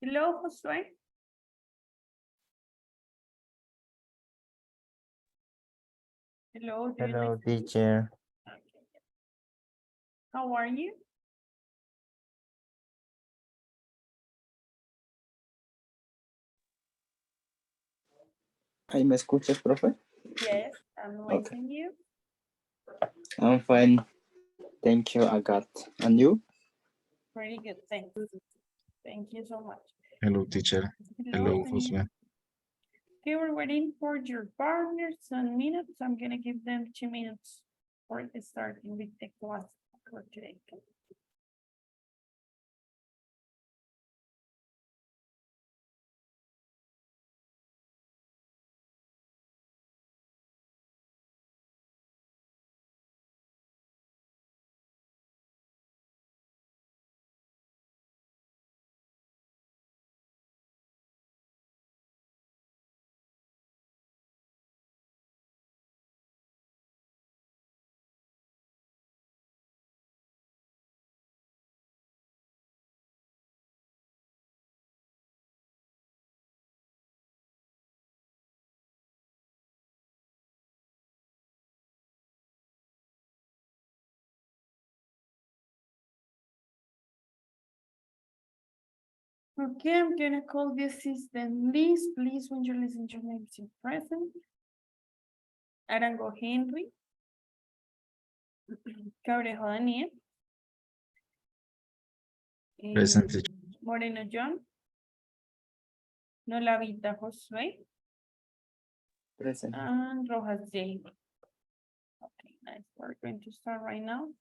Hello, Josué. Hello, do you Hello, listen? teacher. Okay. How are you? ¿Ahí me escuchas, profe? Yes, I'm listening you. I'm fine. Thank you, Agat. And you? Pretty good, thanks. Thank you so much. Hello, teacher. Hello, Daniel. Josue. Okay, we're waiting for your partners some minutes. I'm gonna give them 2 minutes for starting with the class for today. Okay, I'm gonna call the assistant Liz. Please, when you listen to your name is present. Arango Henry. Cabrejo Daniel. Present, teacher. Moreno John. Nolavita Josué. Present. And Rojas J. Okay, nice. We're going to start right now.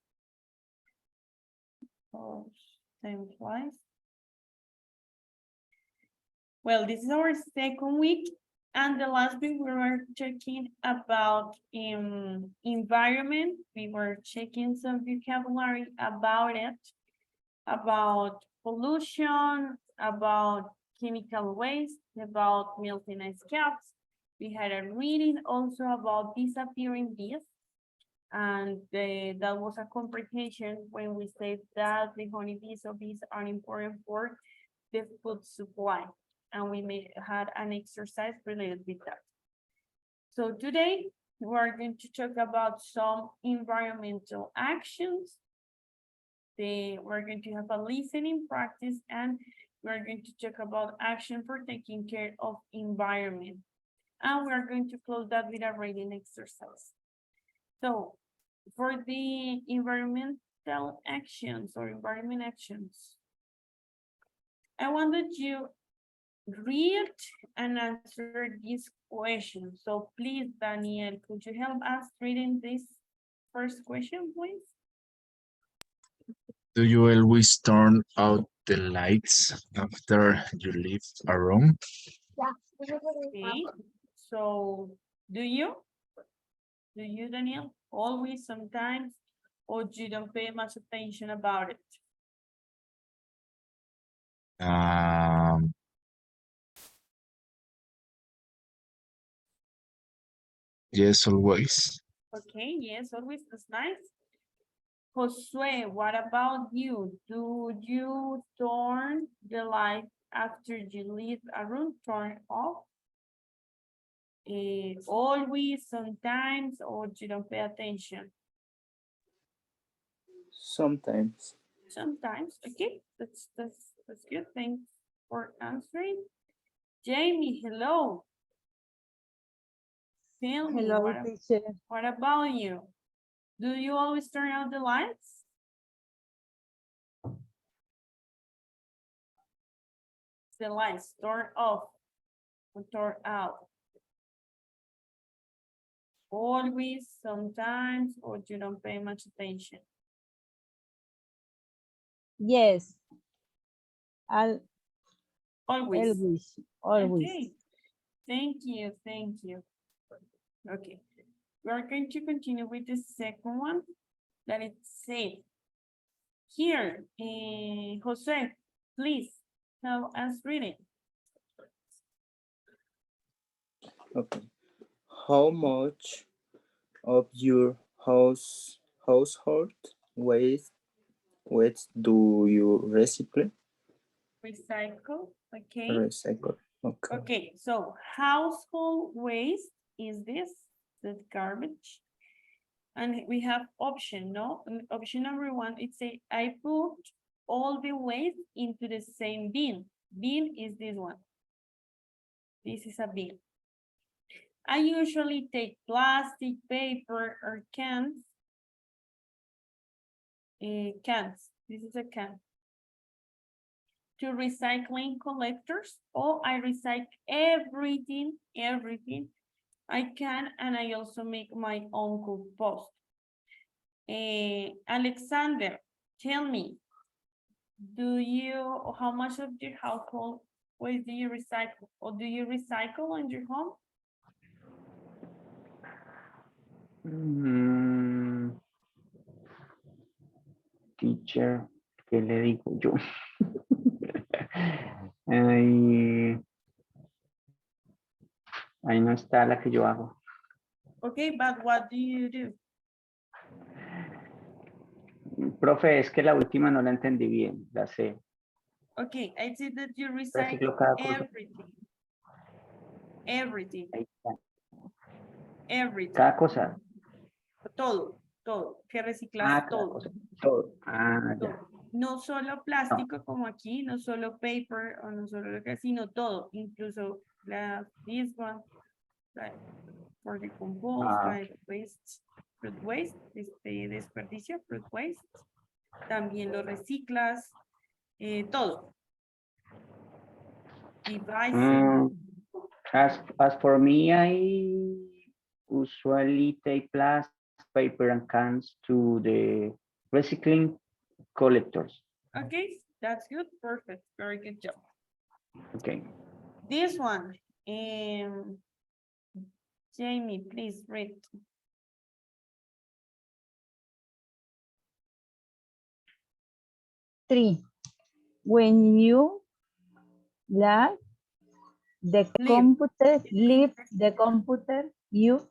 Oh, time flies. Well, this is our second week, and the last week we were checking about environment. We were checking some vocabulary about it, about pollution, about chemical waste, about melting ice caps. We had a reading also about disappearing bees. And that was a comprehension when we said that the honeybees or bees are important for the food supply. And we had an exercise related with that. So today we're going to talk about some environmental actions. We're going to have a listening practice, and we're going to talk about action for taking care of environment. And we're going to close that with a reading exercise. So for the environmental actions or environment actions, I want that you read and answer this question. So please, Daniel, could you help us reading this first question, please? Do you always turn out the lights after you leave a room? Okay, so do you? Do you, Daniel? Always, sometimes, or you don't pay much attention about it? Yes, always. Okay, yes, always, that's nice. Josue, what about you? Do you turn the light after you leave a room, turn off? Always, sometimes, or you don't pay attention? Sometimes. Sometimes, okay, that's good. Thanks for answering. Jamie, hello. Tell me, Hello, teacher. what about you? Do you always turn out the lights? The lights, turn off or turn out? Always, sometimes, or you don't pay much attention? Yes. I'll Always. always. Okay. Thank you, thank you. Okay, we're going to continue with the second one that it said. Here, Jose, please help us read it. Okay. How much of your household waste do you recycle? Recycle. Okay. Recycle. Okay. Okay, so household waste is this, the garbage. And we have option, no? And option number one, it say, I put all the waste into the same bin. Bin is this one. This is a bin. I usually take plastic, paper, or cans. Cans, this is a can. To recycling collectors, or I recycle everything I can, and I also make my own compost. Alexander, tell me, how much of your household waste do you recycle? Or do you recycle in your home? Teacher, ¿qué le digo yo? Ahí no está la que yo hago. Okay, but what do you do? Profe, es que la última no la entendí bien, la sé. Okay, I see that you Reciclo recycle cada cosa. everything. Everything, Ahí está. everything. Cada cosa. Todo, que reciclas Cada todo. cosa. Todo. Ya. Todo. No solo plástico como aquí, no solo paper o no solo lo que, sino todo, incluso this one, like for the compost, like waste, fruit waste, desperdicio, fruit waste, también lo reciclas, todo. Devices. As for me, I usually take plastic, paper, and cans to the recycling collectors. Okay, that's good, perfect, very good job. Okay. This one, Jamie, please read. Three. When you leave the computer, leave the computer, you.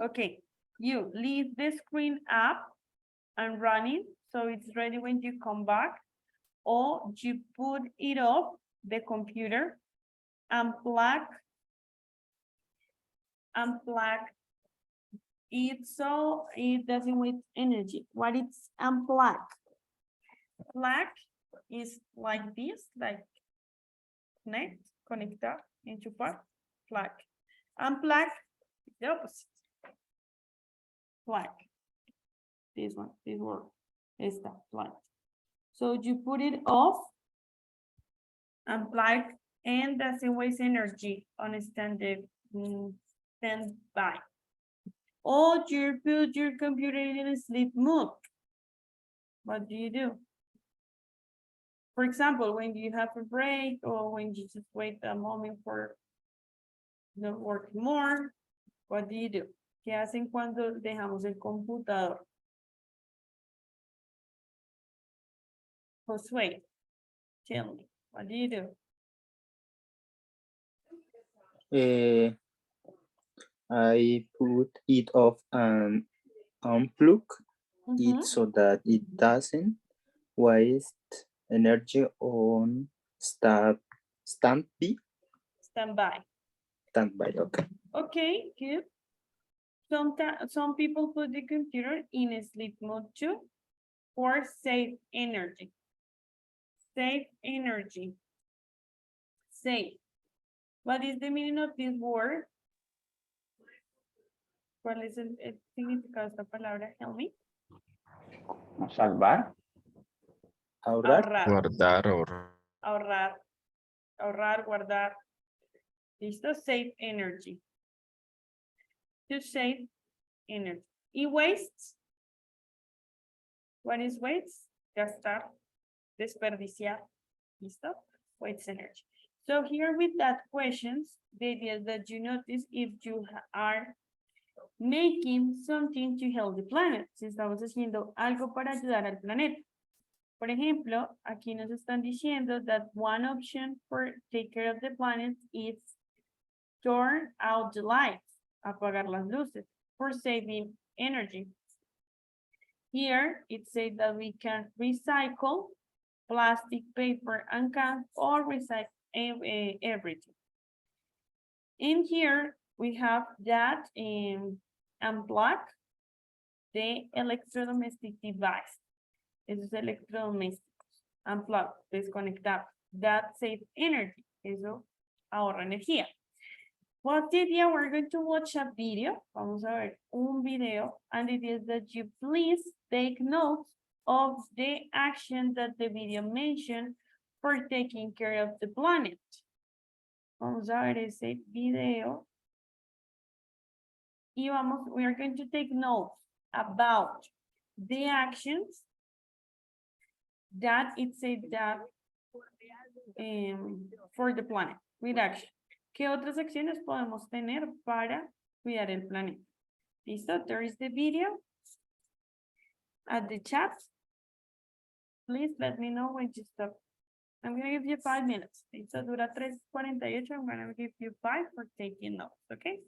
Okay, you leave the screen up and running, so it's ready when you come back, or you put it off the computer, unplug it so it doesn't waste energy. What is unplug? Plug is like this, like conectar, enchufar, plug. Unplug, the opposite. Plug. This one, this word, esta, plug. So you put it off, unplug, and doesn't waste energy on a standby. Or you put your computer in a sleep mode. What do you do? For example, when you have a break or when you just wait a moment for not working more, what do you do? ¿Qué hacen cuando dejamos el computador? Josué, tell me, what do you do? I put it off and unplug it so that it doesn't waste energy on standby. Standby, okay. Okay, good. Some people put the computer in a sleep mode too, or save energy. Save energy. Save. What is the meaning of this word? ¿Cuál es el significado de esta palabra? Help me. Salvar. Ahorrar. Ahorrar, guardar. Listo, save energy. To save energy. Y waste. What is waste? Gastar, desperdiciar. Listo, waste energy. So here with that questions, the idea that you notice if you are making something to help the planet. Si estamos haciendo algo para ayudar al planeta. Por ejemplo, aquí nos están diciendo that one option for take care of the planet is turn out the lights, apagar las luces, for saving energy. Here, it says that we can recycle plastic, paper, and cans, or recycle everything. In here, we have that unplug the electrodomestic device. Esos electrodomésticos. Unplug, desconectar. That saves energy. Eso ahorra energía. Well, Tidia, we're going to watch a video. Vamos a ver un video. And it is that you please take notes of the action that the video mentioned for taking care of the planet. Vamos a ver ese video. Y we are going to take notes about the actions that it said that for the planet, with action. ¿Qué otras acciones podemos tener para cuidar el planeta? Listo, there is the video at the chat. Please let me know when to stop. I'm going to give you 5 minutes. Listo, dura 3:48. I'm going to give you 5 for taking notes, okay?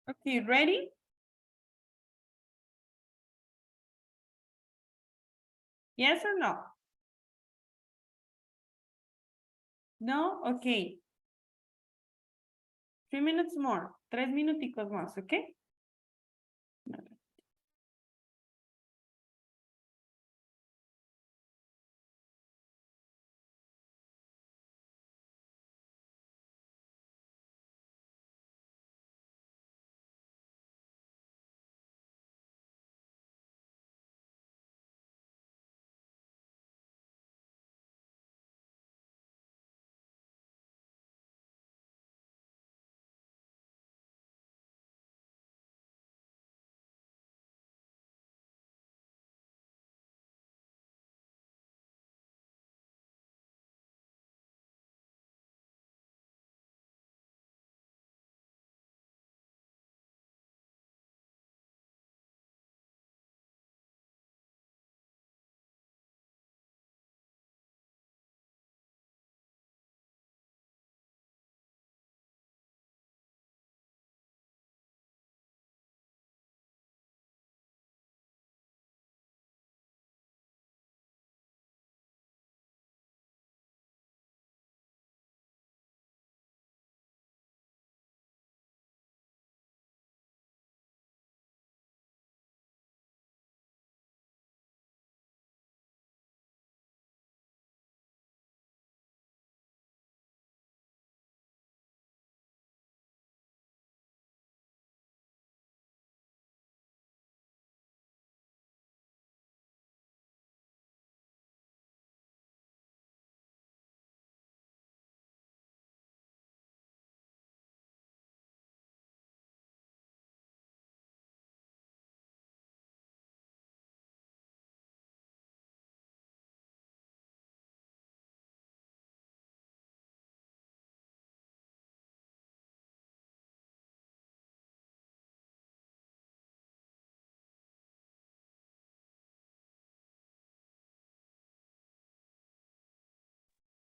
Okay, ready? Yes or no? No? Okay. 3 minutes more. 3 minuticos más, okay?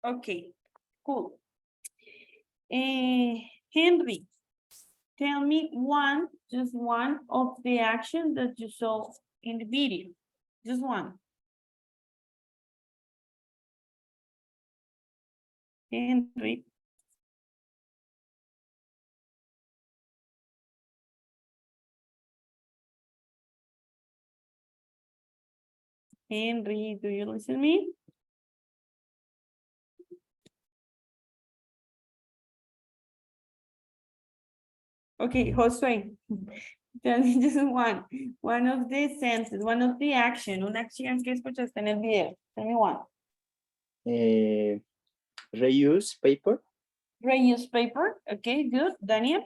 Okay, cool. Henry, tell me just one of the actions that you saw in the video. Just one. Henry. Henry, do you listen to me? Okay, Josue, tell me just one of the sentences, one of the action, una acción que escuchaste en el video. Tell me one. Reuse paper. Reuse paper. Okay, good. Daniel?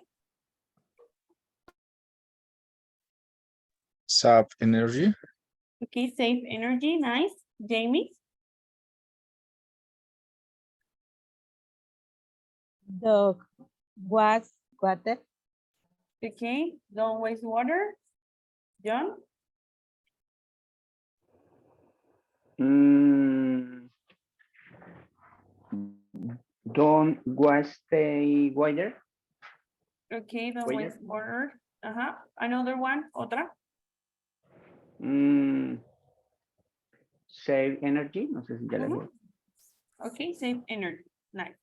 Save energy. Okay, save energy. Nice. Jamie? Dog was water. Okay, don't waste water. John? Mm, don't waste the water. Okay, don't Waiter. waste water. Another one, otra. Mm, save energy. No sé si ya la dije. Okay, save energy. Nice.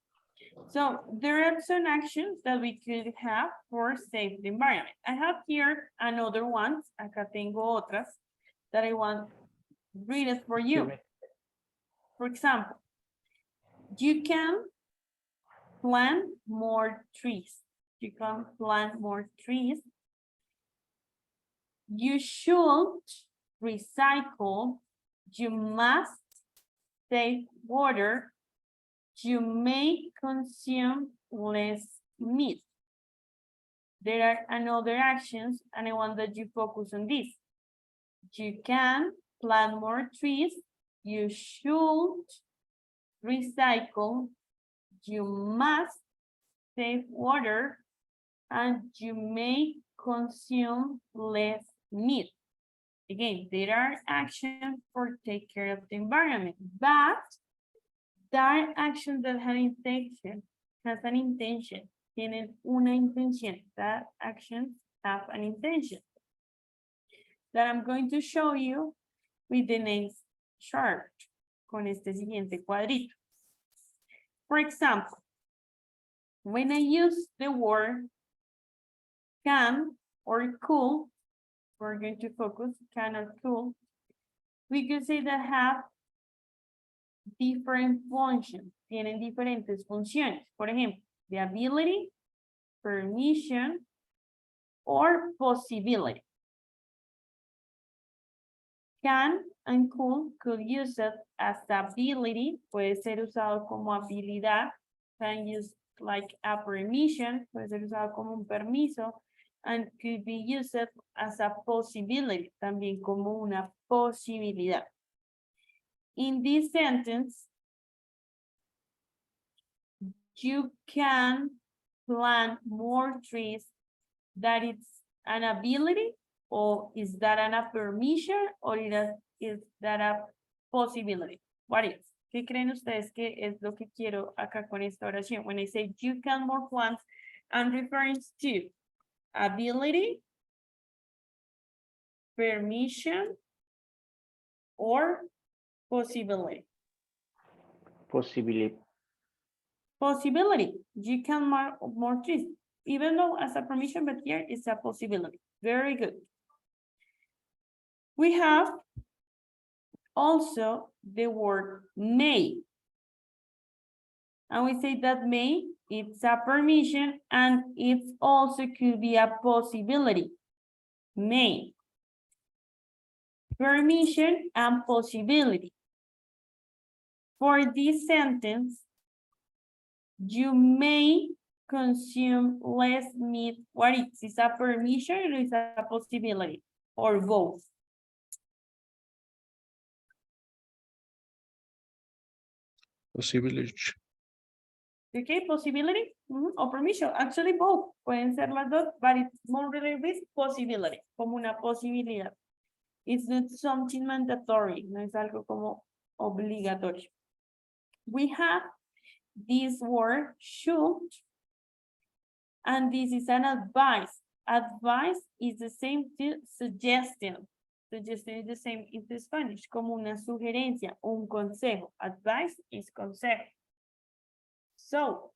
So there are some actions that we could have for save the environment. I have here another ones. Acá tengo otras that I want to read it for you. For example, you can plant more trees. You can plant more trees. You should recycle. You must save water. You may consume less meat. There are another actions, and I want that you focus on this. You can plant more trees. You should recycle. You must save water, and you may consume less meat. Again, there are actions for take care of the environment, but there are actions that have intention, tienen una intención. That actions have an intention that I'm going to show you with the next chart, con este siguiente cuadrito. For example, when I use the word can or could, we're going to focus can or could, we could say that have different functions, tienen diferentes funciones. Por ejemplo, the ability, permission, or possibility. Can and could use it as ability, puede ser usado como habilidad, can use like a permission, puede ser usado como un permiso, and could be used as a possibility, también como una posibilidad. In this sentence, you can plant more trees. That it's an ability, or is that a permission, or is that a possibility? What is? ¿Qué creen ustedes que es lo que quiero acá con esta oración? When I say you can more plants, I'm referring to ability, permission, or possibility. Possibility. Possibility. You can more trees, even though as a permission, but here it's a possibility. Very good. We have also the word may. And we say that may, it's a permission, and it also could be a possibility. May. Permission and possibility. For this sentence, you may consume less meat. What is a permission or is a possibility? Or both? Possibility. Okay, possibility or permission. Actually, both. Pueden ser las dos, but it's more related with possibility, como una posibilidad. It's not something mandatory, no es algo como obligatorio. We have this word should, and this is an advice. Advice is the same to suggestion. Suggestion is the same in the Spanish, como una sugerencia, un consejo. Advice is consejo. So,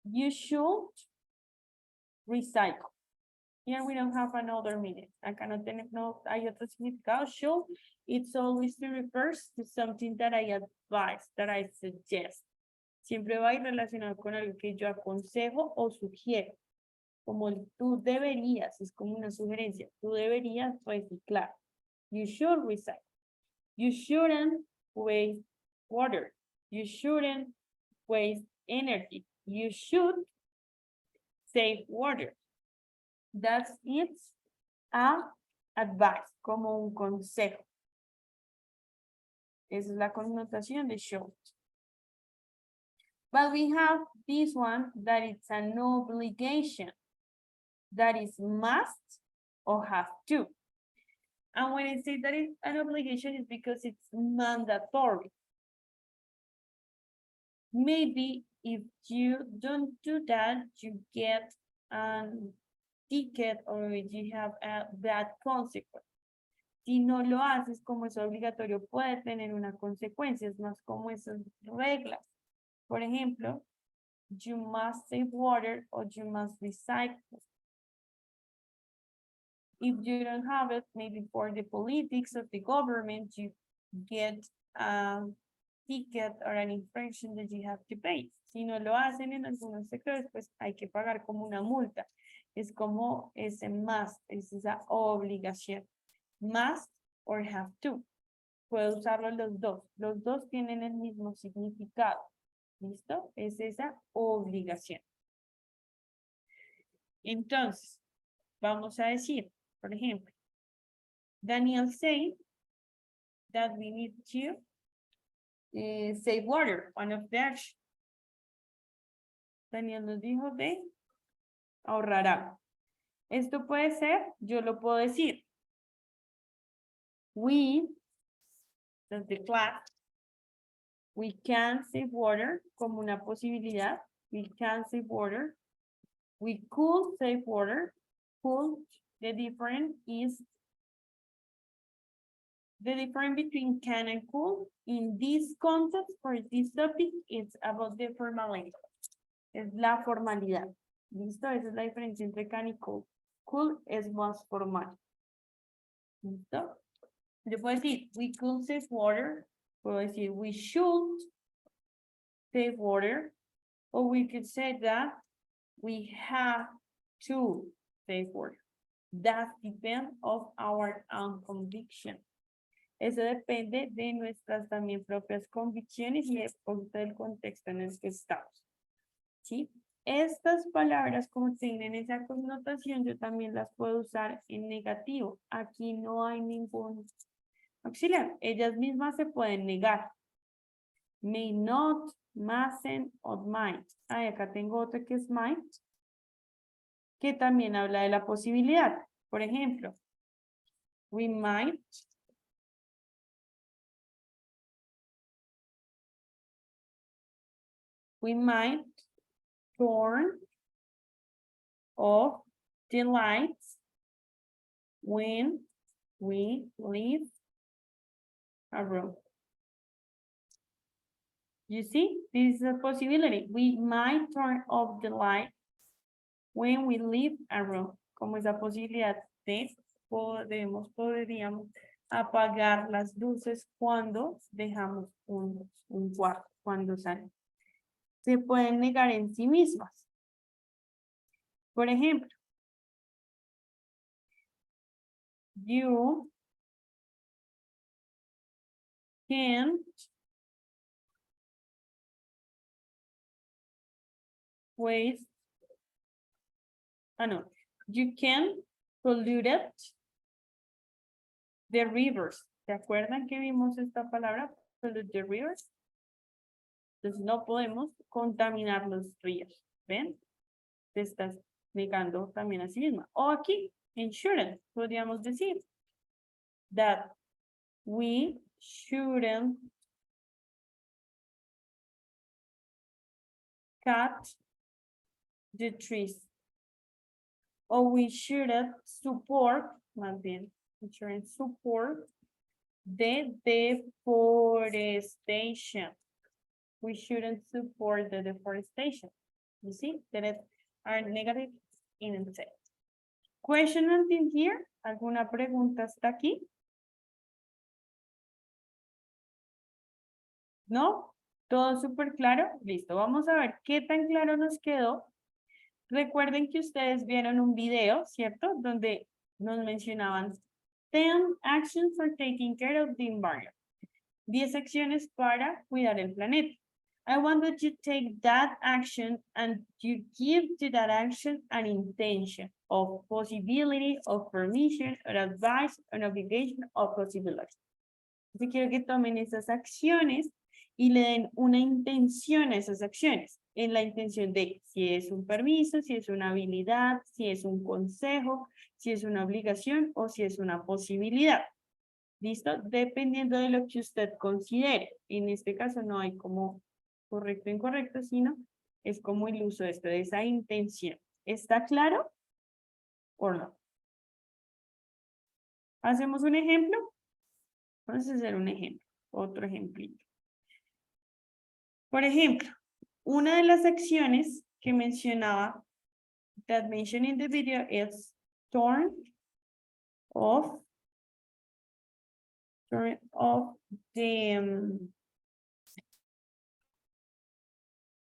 you should recycle. Here we don't have another meaning. Acá no hay otro significado. Should, it's always refers to something that I advise, that I suggest. Siempre va a ir relacionado con algo que yo aconsejo o sugiero. Como el tú deberías, es como una sugerencia. Tú deberías reciclar. You should recycle. You shouldn't waste water. You shouldn't waste energy. You should save water. That's it. Advice, como un consejo. Esa es la connotación de should. But we have this one that it's an obligation. That is must or have to. And when I say that it's an obligation, it's because it's mandatory. Maybe if you don't do that, you get a ticket or you have a bad consequence. Si no lo haces como es obligatorio, puede tener una consecuencia, es más como esas reglas. Por ejemplo, you must save water or you must recycle. If you don't have it, maybe for the politics of the government, you get a ticket or an infraction that you have to pay. Si no lo hacen en algunos sectores, pues hay que pagar como una multa. Es como ese must, es esa obligación. Must or have to. Puedo usarlo los dos. Los dos tienen el mismo significado. ¿Listo? Es esa obligación. Entonces, vamos a decir, por ejemplo, Daniel said that we need to save water, one of the actions. Daniel nos dijo de ahorrar agua. Esto puede ser, yo lo puedo decir. We, that's the class, we can save water como una posibilidad. We can save water. We could save water. Could, the difference between can and could in this context for this topic it's about the formality. Es la formalidad. ¿Listo? Esa es la diferencia entre can y could. Could es más formal. ¿Listo? Yo puedo decir, we could save water. Puedo decir, we should save water. Or we could say that we have to save water. That depends of our own conviction. Eso depende de nuestras también propias convicciones y del contexto en el que estamos. ¿Sí? Estas palabras, como tienen esa connotación, yo también las puedo usar en negativo. Aquí no hay ningún auxiliar. Ellas mismas se pueden negar. May not, mustn't, or might. Ah, acá tengo otra que es might, que también habla de la posibilidad. Por ejemplo, we might turn off the lights when we leave a room. You see, this is a possibility. We might turn off the light when we leave a room. Como esa posibilidad de podríamos apagar las luces cuando dejamos un cuarto, cuando salen. Se pueden negar en sí mismas. Por ejemplo, you can't waste, no, you can pollute the rivers. ¿Se acuerdan que vimos esta palabra? Pollute the rivers. Entonces no podemos contaminar los ríos. ¿Ven? Te estás negando también a sí misma. O aquí, en shouldn't, podríamos decir that we shouldn't cut the trees. Or we shouldn't support, más bien, we shouldn't support the deforestation. We shouldn't support the deforestation. You see, that are negative in intent. Question until here? ¿Alguna pregunta hasta aquí? ¿No? ¿Todo súper claro? Listo, vamos a ver qué tan claro nos quedó. Recuerden que ustedes vieron un video, ¿cierto? Donde nos mencionaban 10 actions for taking care of the environment. 10 acciones para cuidar el planeta. I want that you take that action and you give to that action an intention of possibility, of permission, or advice, an obligation, or possibility. Así quiero que tomen esas acciones y le den una intención a esas acciones. En la intención de si es un permiso, si es una habilidad, si es un consejo, si es una obligación o si es una posibilidad. ¿Listo? Dependiendo de lo que usted considere. En este caso no hay como correcto o incorrecto, sino es como el uso de esa intención. ¿Está claro? ¿O no? ¿Hacemos un ejemplo? Vamos a hacer un ejemplo. Otro ejemplito. Por ejemplo, una de las acciones que mencionaba, that mentioned in the video, is turn off the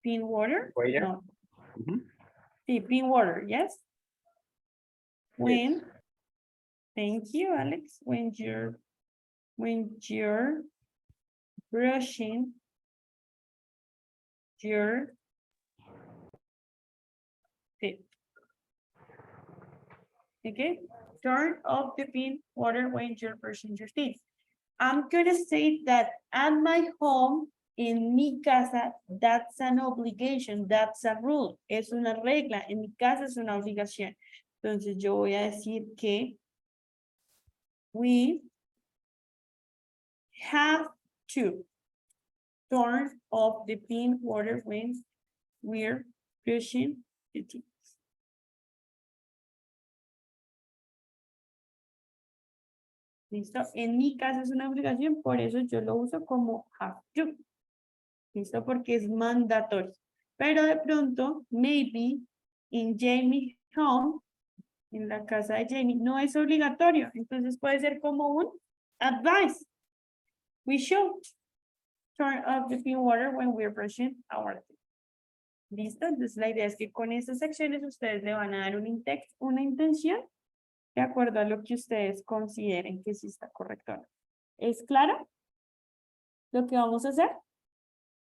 pin water. Waiter. No. Mhm. Sí, pin water, yes. When, Yes. thank you, Alex. When you're brushing your teeth. Okay, turn off the pin water when you're brushing your teeth. I'm gonna say that at my home, en mi casa, that's an obligation, that's a rule, es una regla, en mi casa es una obligación. Entonces yo voy a decir que we have to turn off the pin water when we're brushing the teeth. ¿Listo? En mi caso es una obligación, por eso yo lo uso como have to. ¿Listo? Porque es mandatorio. Pero de pronto, maybe, in Jamie's home, en la casa de Jamie, no es obligatorio. Entonces puede ser como un advice. We should turn off the pure water when we're brushing our teeth. ¿Listo? Entonces la idea es que con estas secciones ustedes le van a dar una intención de acuerdo a lo que ustedes consideren que sí está correcto o no. ¿Es claro lo que vamos a hacer?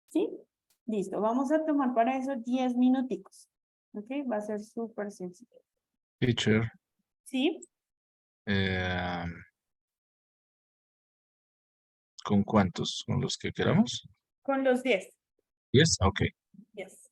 ¿Sí? Listo, vamos a tomar para eso 10 minuticos. ¿Ok? Va a ser súper sencillo. Teacher, ¿Sí? eh, ¿con cuántos? ¿Con los que queramos? Con los 10. Yes, okay. Yes.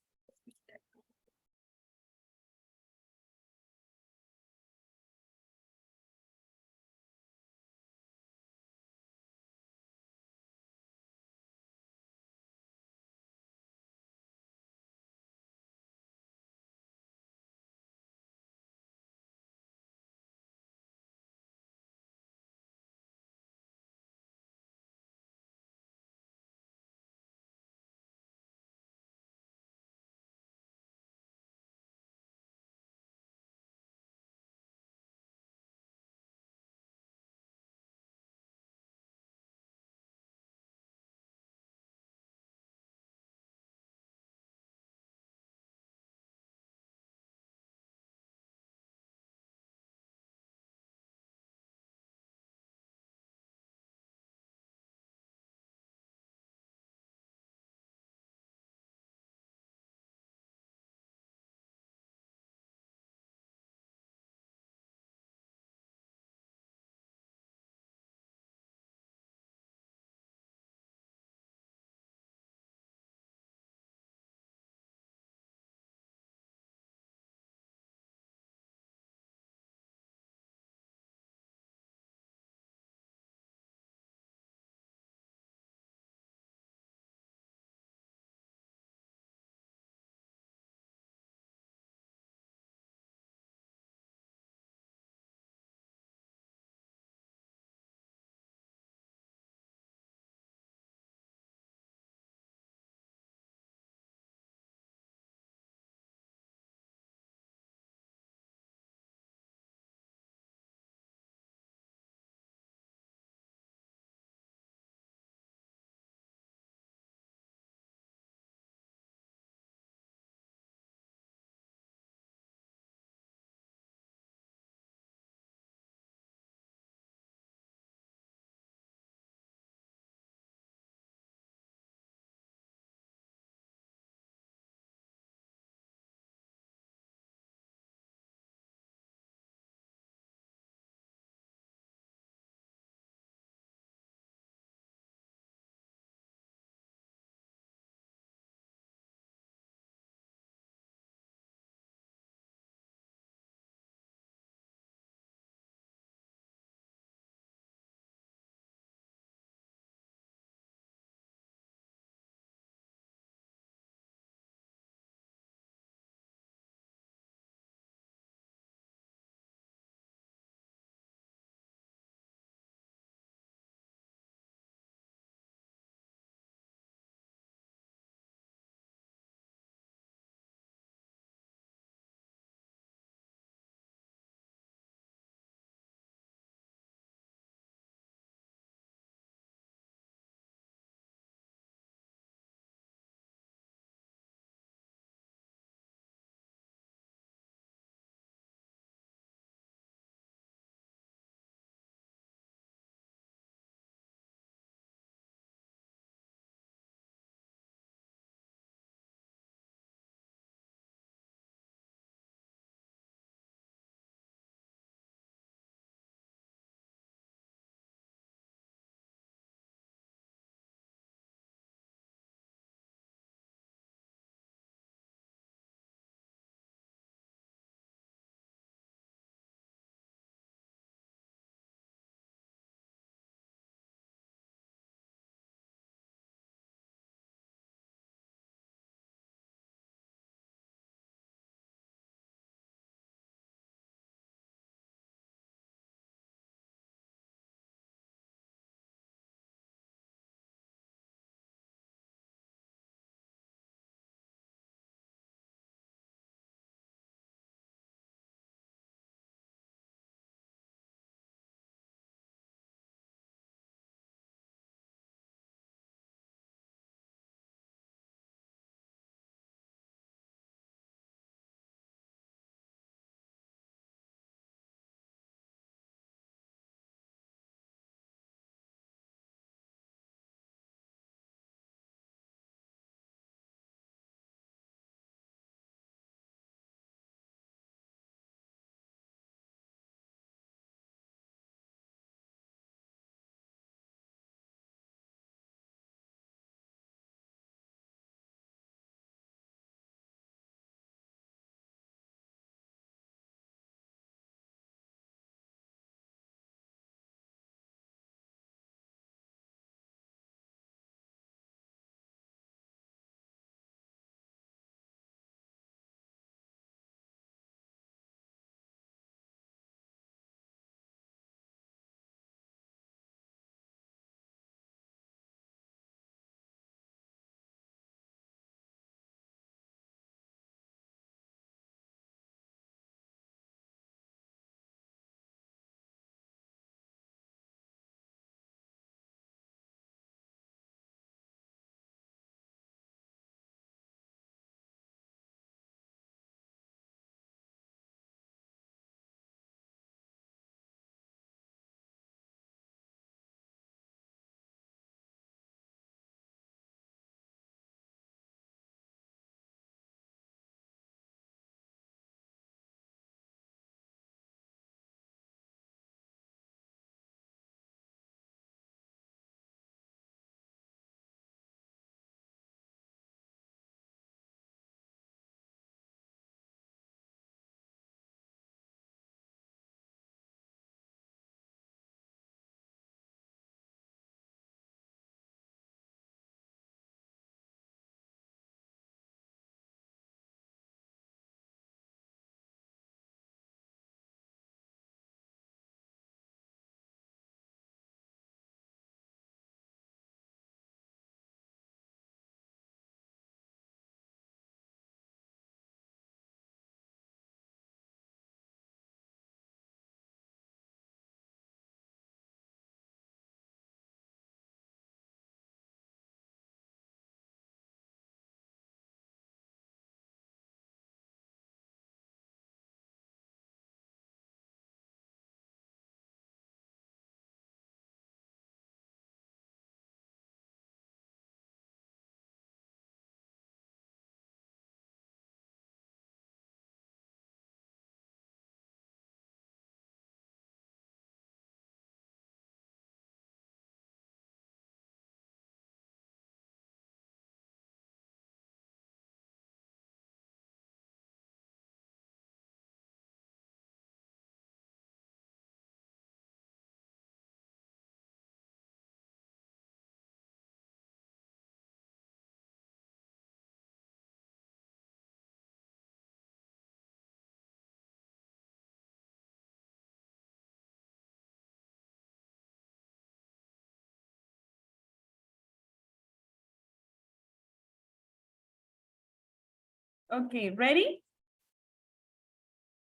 Okay, ready?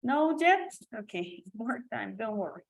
No yet? Okay, more time, don't worry.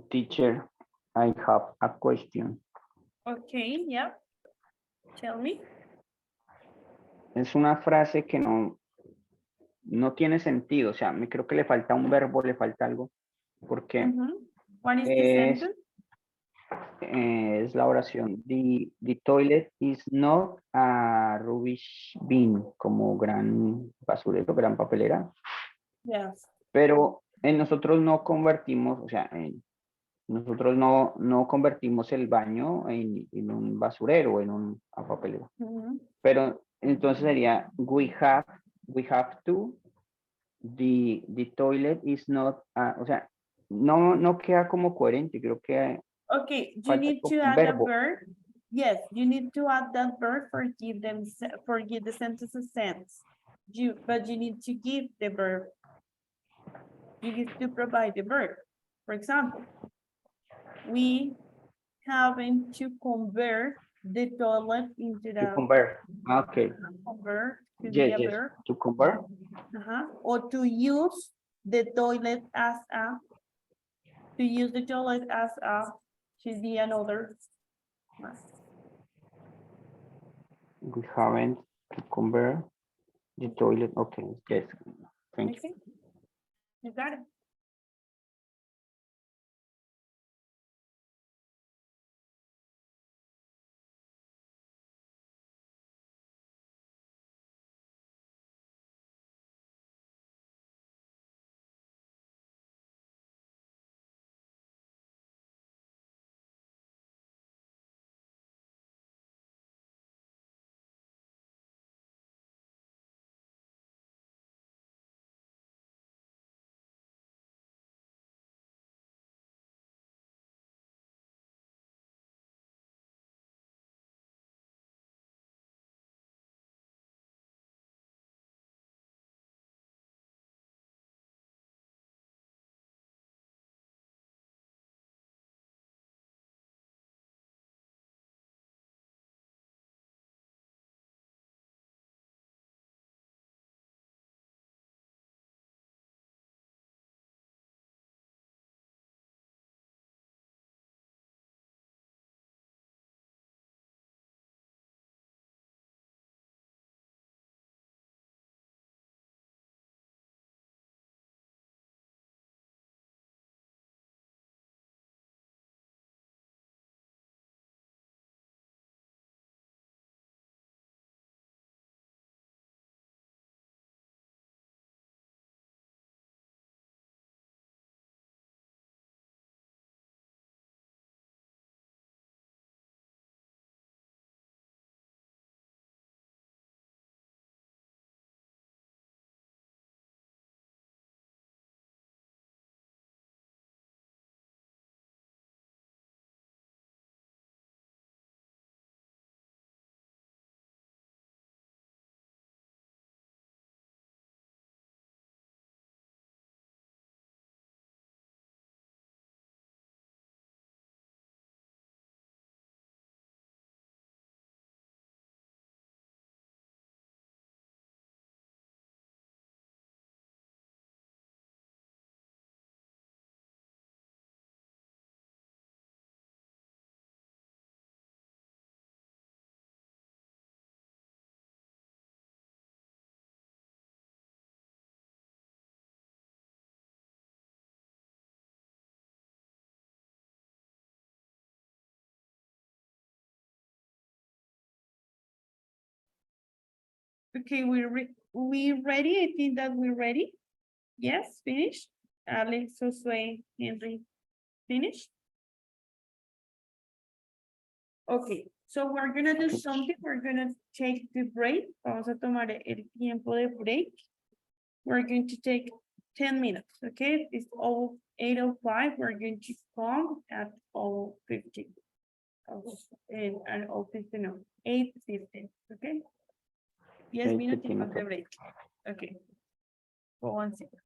Teacher, I have a question. Okay, yeah. Tell me. Es una frase que no tiene sentido, o sea, me creo que le falta un verbo, le falta algo, porque What is the es, sentence? es la oración. The toilet is not a rubbish bin, como gran basurero, gran papelera, Yes. pero nosotros no convertimos, o sea, nosotros no convertimos el baño en un basurero, en un papelero. Pero entonces sería we have to, the toilet is not, o sea, no queda como coherente, creo que Okay, you falta need como to un add the verbo. verb. Yes, you need to add that verb for give the sentence a sense. But you need to give the verb. You need to provide the verb. For example, we having to convert the toilet into To the convert. Okay. convert to be Yes, a yes. verb. To convert. Or to use the toilet as a, should be another. We haven't to convert the toilet. Okay. Yes. Thank you. Okay, you got it. Okay, we ready? I think that we're ready. Yes, finished. Alex, Josue, Henry, finished. Okay, so we're gonna do something. We're gonna take the break. Vamos a tomar el tiempo de break. We're going to take 10 minutes, okay? It's all 8:05. We're going to come at 0:50. And 0:50, no, 8:50, okay? 10 minutes 8:15, of the okay. break. Okay. For 1 second.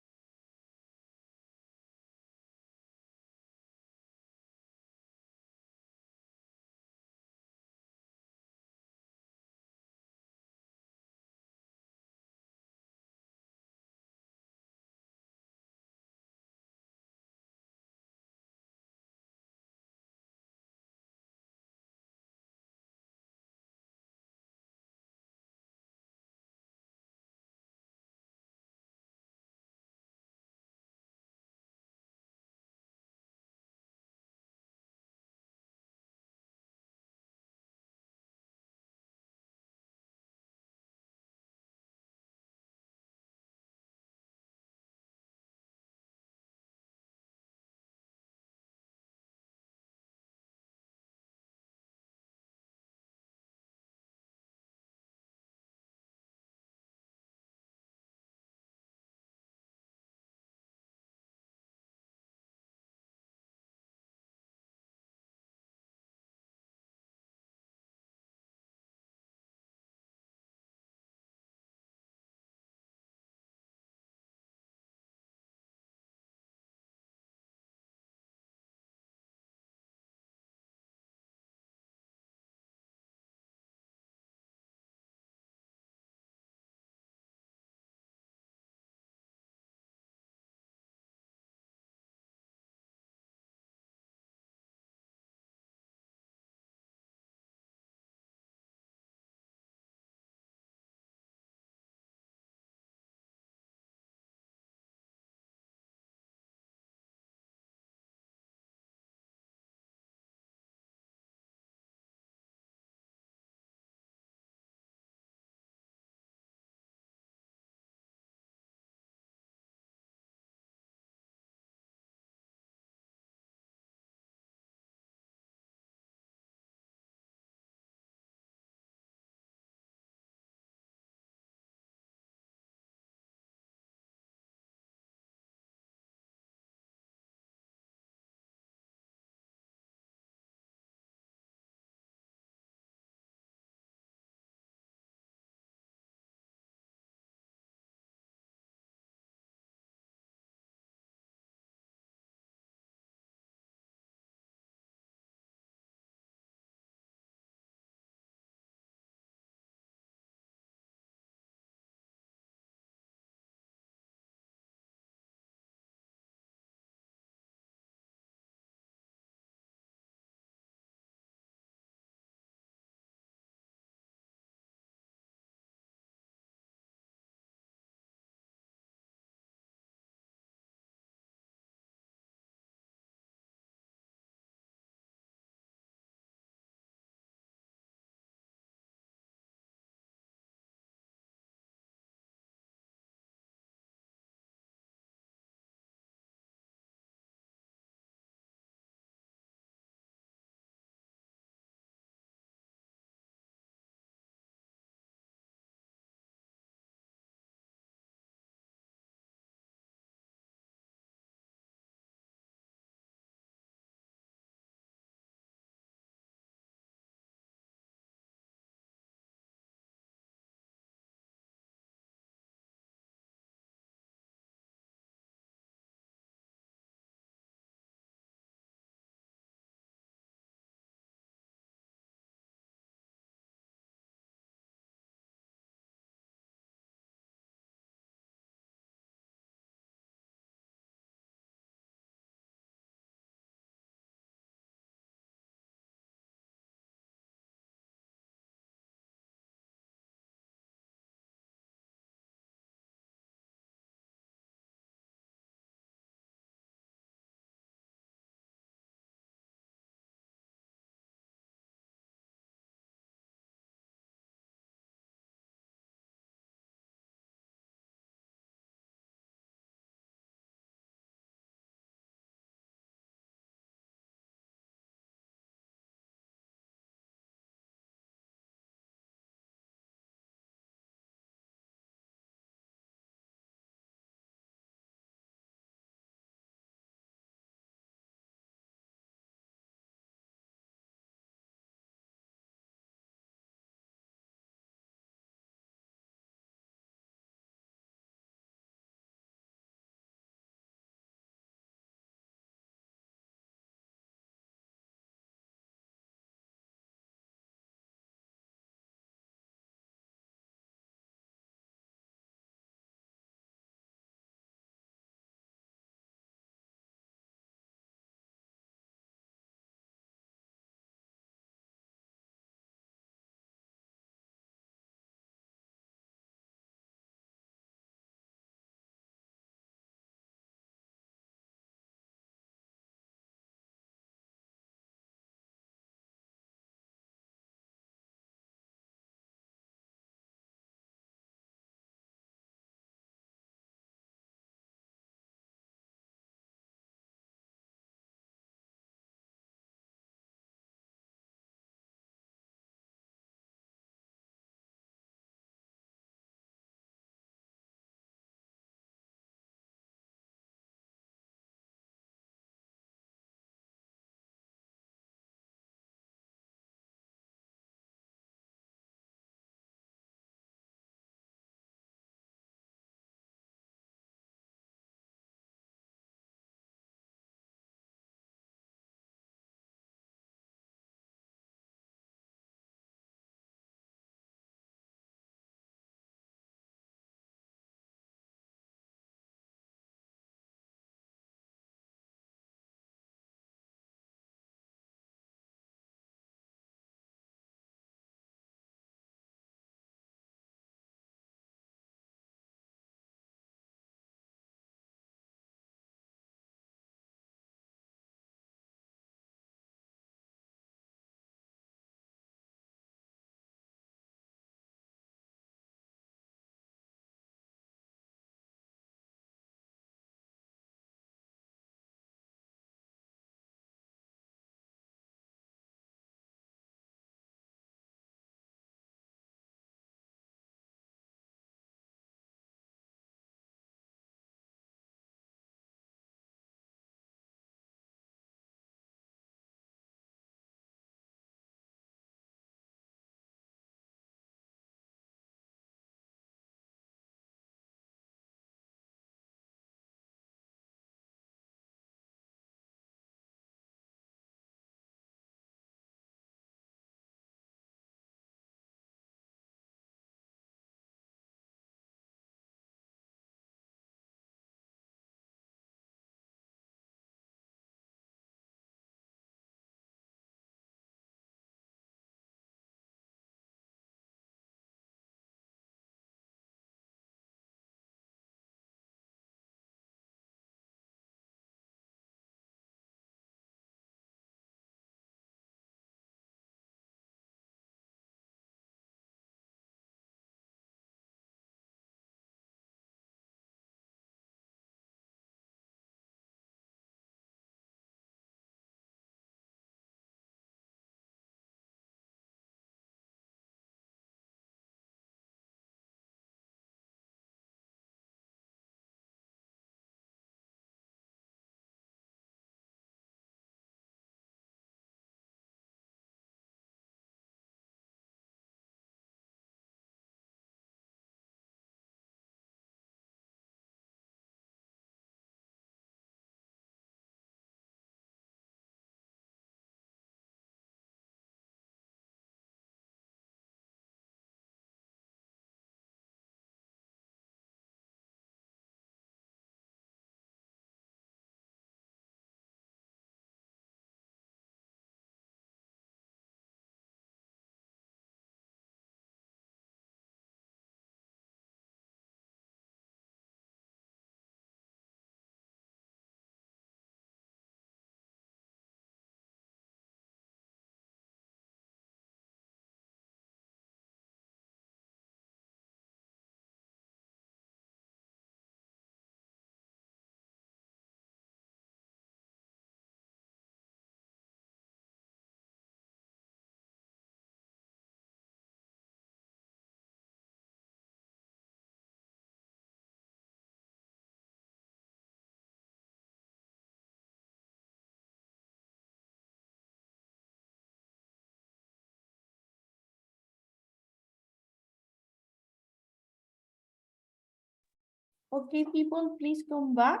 Okay, people, please come back.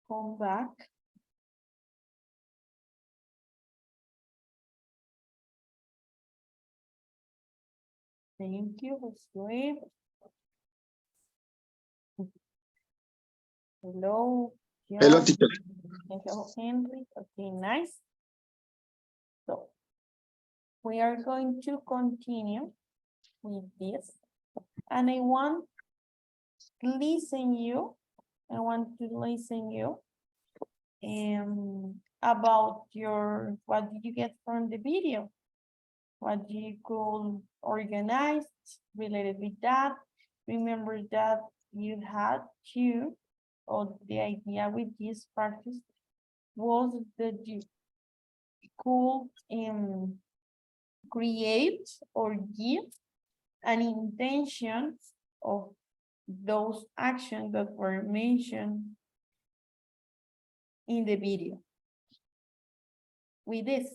Come back. Thank you, Josué. Hello. Hello, John. teacher. Hello, Henry. Okay, nice. So we are going to continue with this. And I want to listen you. I want to listen you about what did you get from the video? What you could organize related with that. Remember that you had to, or the idea with this practice was that you could create or give an intention of those actions that were mentioned in the video. With this,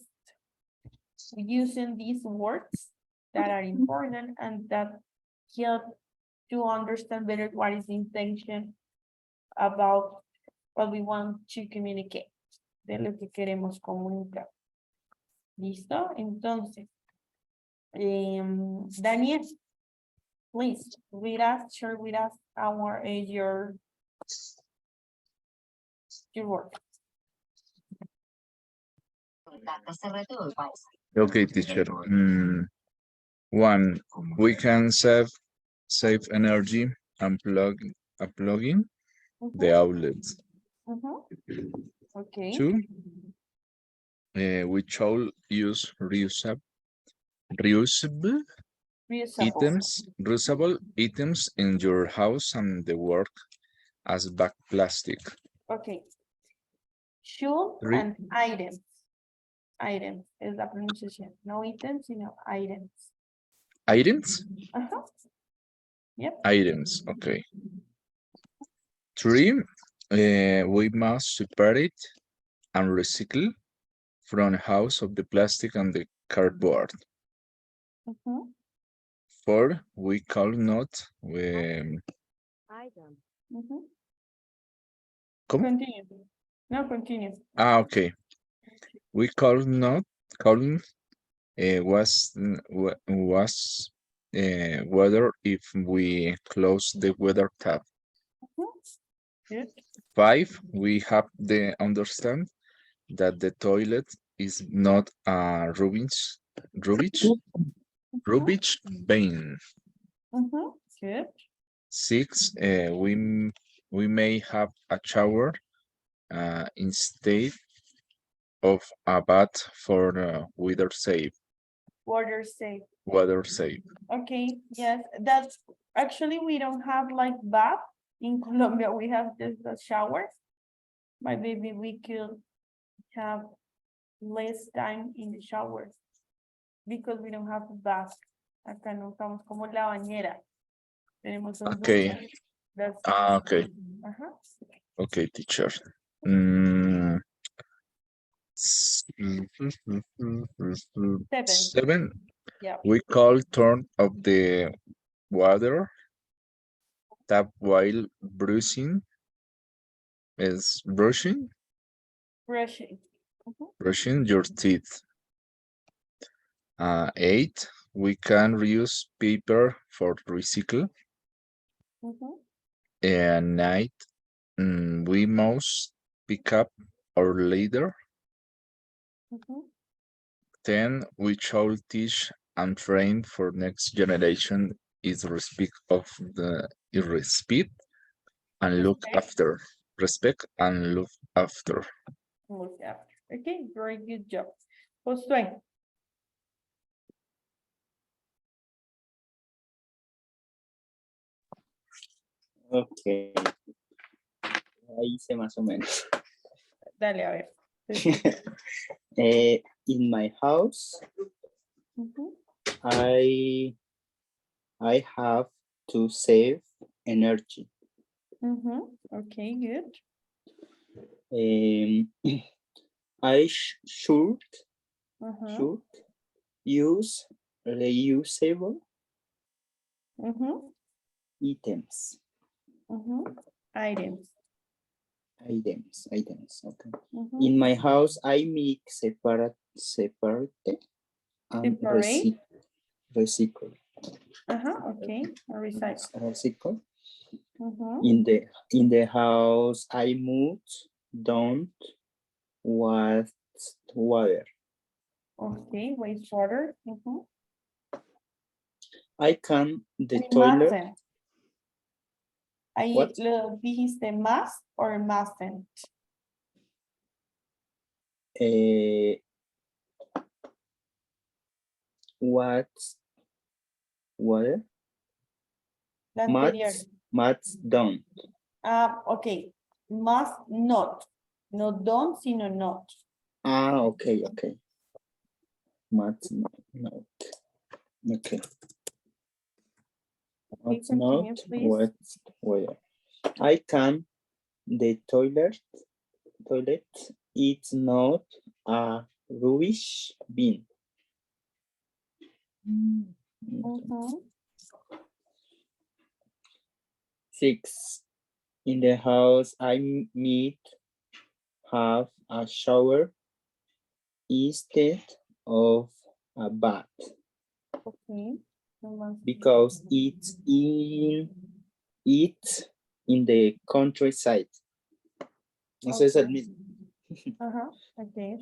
using these words that are important and that help to understand better what is the intention about what we want to communicate, de lo que queremos comunicar. ¿Listo? Entonces, Daniel, please share with us your work. Okay, teacher. One, we can save energy unplugging the outlets. Okay. Two, we should use reusable items in your house and the work as back plastic. Okay. Should Three. and items. Items is la pronunciación. No items, sino items. Items? Yep. Items, okay. Three, we must separate and recycle from house of the plastic and the cardboard. Four, we call not Item. Continue. No, continue. Okay. We calling weather if we close the weather tab. Good. Five, we have to understand that the toilet is not a rubbish bin. Good. Six, we may have a shower instead of a bath for weather safe. Water safe. Weather safe. Okay, yes, that's actually we don't have like bath in Colombia. We have just the shower. But maybe we could have less time in the shower because we don't have a bath. Acá no estamos como la bañera. Tenemos un Okay. ducha. That's Okay. Okay, teacher. Seven. Yeah. We call turn of the water tap while brushing. Brushing your teeth. 8. We can reuse paper for recycle. And 9. We must pick up our litter. 10. We should teach and train for next generation is respect of the respect and look after. Respect and look after. Look after. Okay, very good job. Josué. Okay. Ahí hice más o menos. Dale, a ver. In my house, I have to save energy. Okay, good. I should use reusable items. Items. Items, okay. In my house, I make separate and Separate. recycle. Okay. Recycle. Recycle. In the house, I move, don't waste water. Okay, wastewater. I can the We toilet. mustn't. Ahí What? lo dijiste must or mustn't. What's water? La anterior. Must don't. Okay. Must not. No don't, sino not. Okay. Must not. Okay. Must not Continue, please. what's water. I can the toilet. It's not a rubbish bin. 6. In the house I meet have a shower instead of a bath. Okay. Because it's in the countryside. Eso es el mismo. Okay.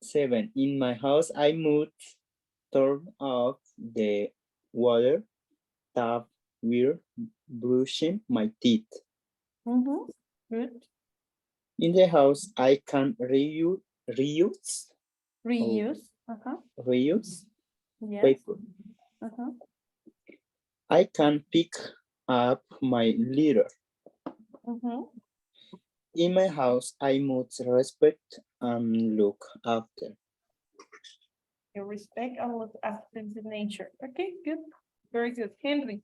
7. In my house, I turn off the water tap while brushing my teeth. Good. In the house, I can reuse Reuse. Yes. paper. I can pick up my litter. In my house, I must respect and look after. You respect and look after the nature. Okay, good. Very good. Henry.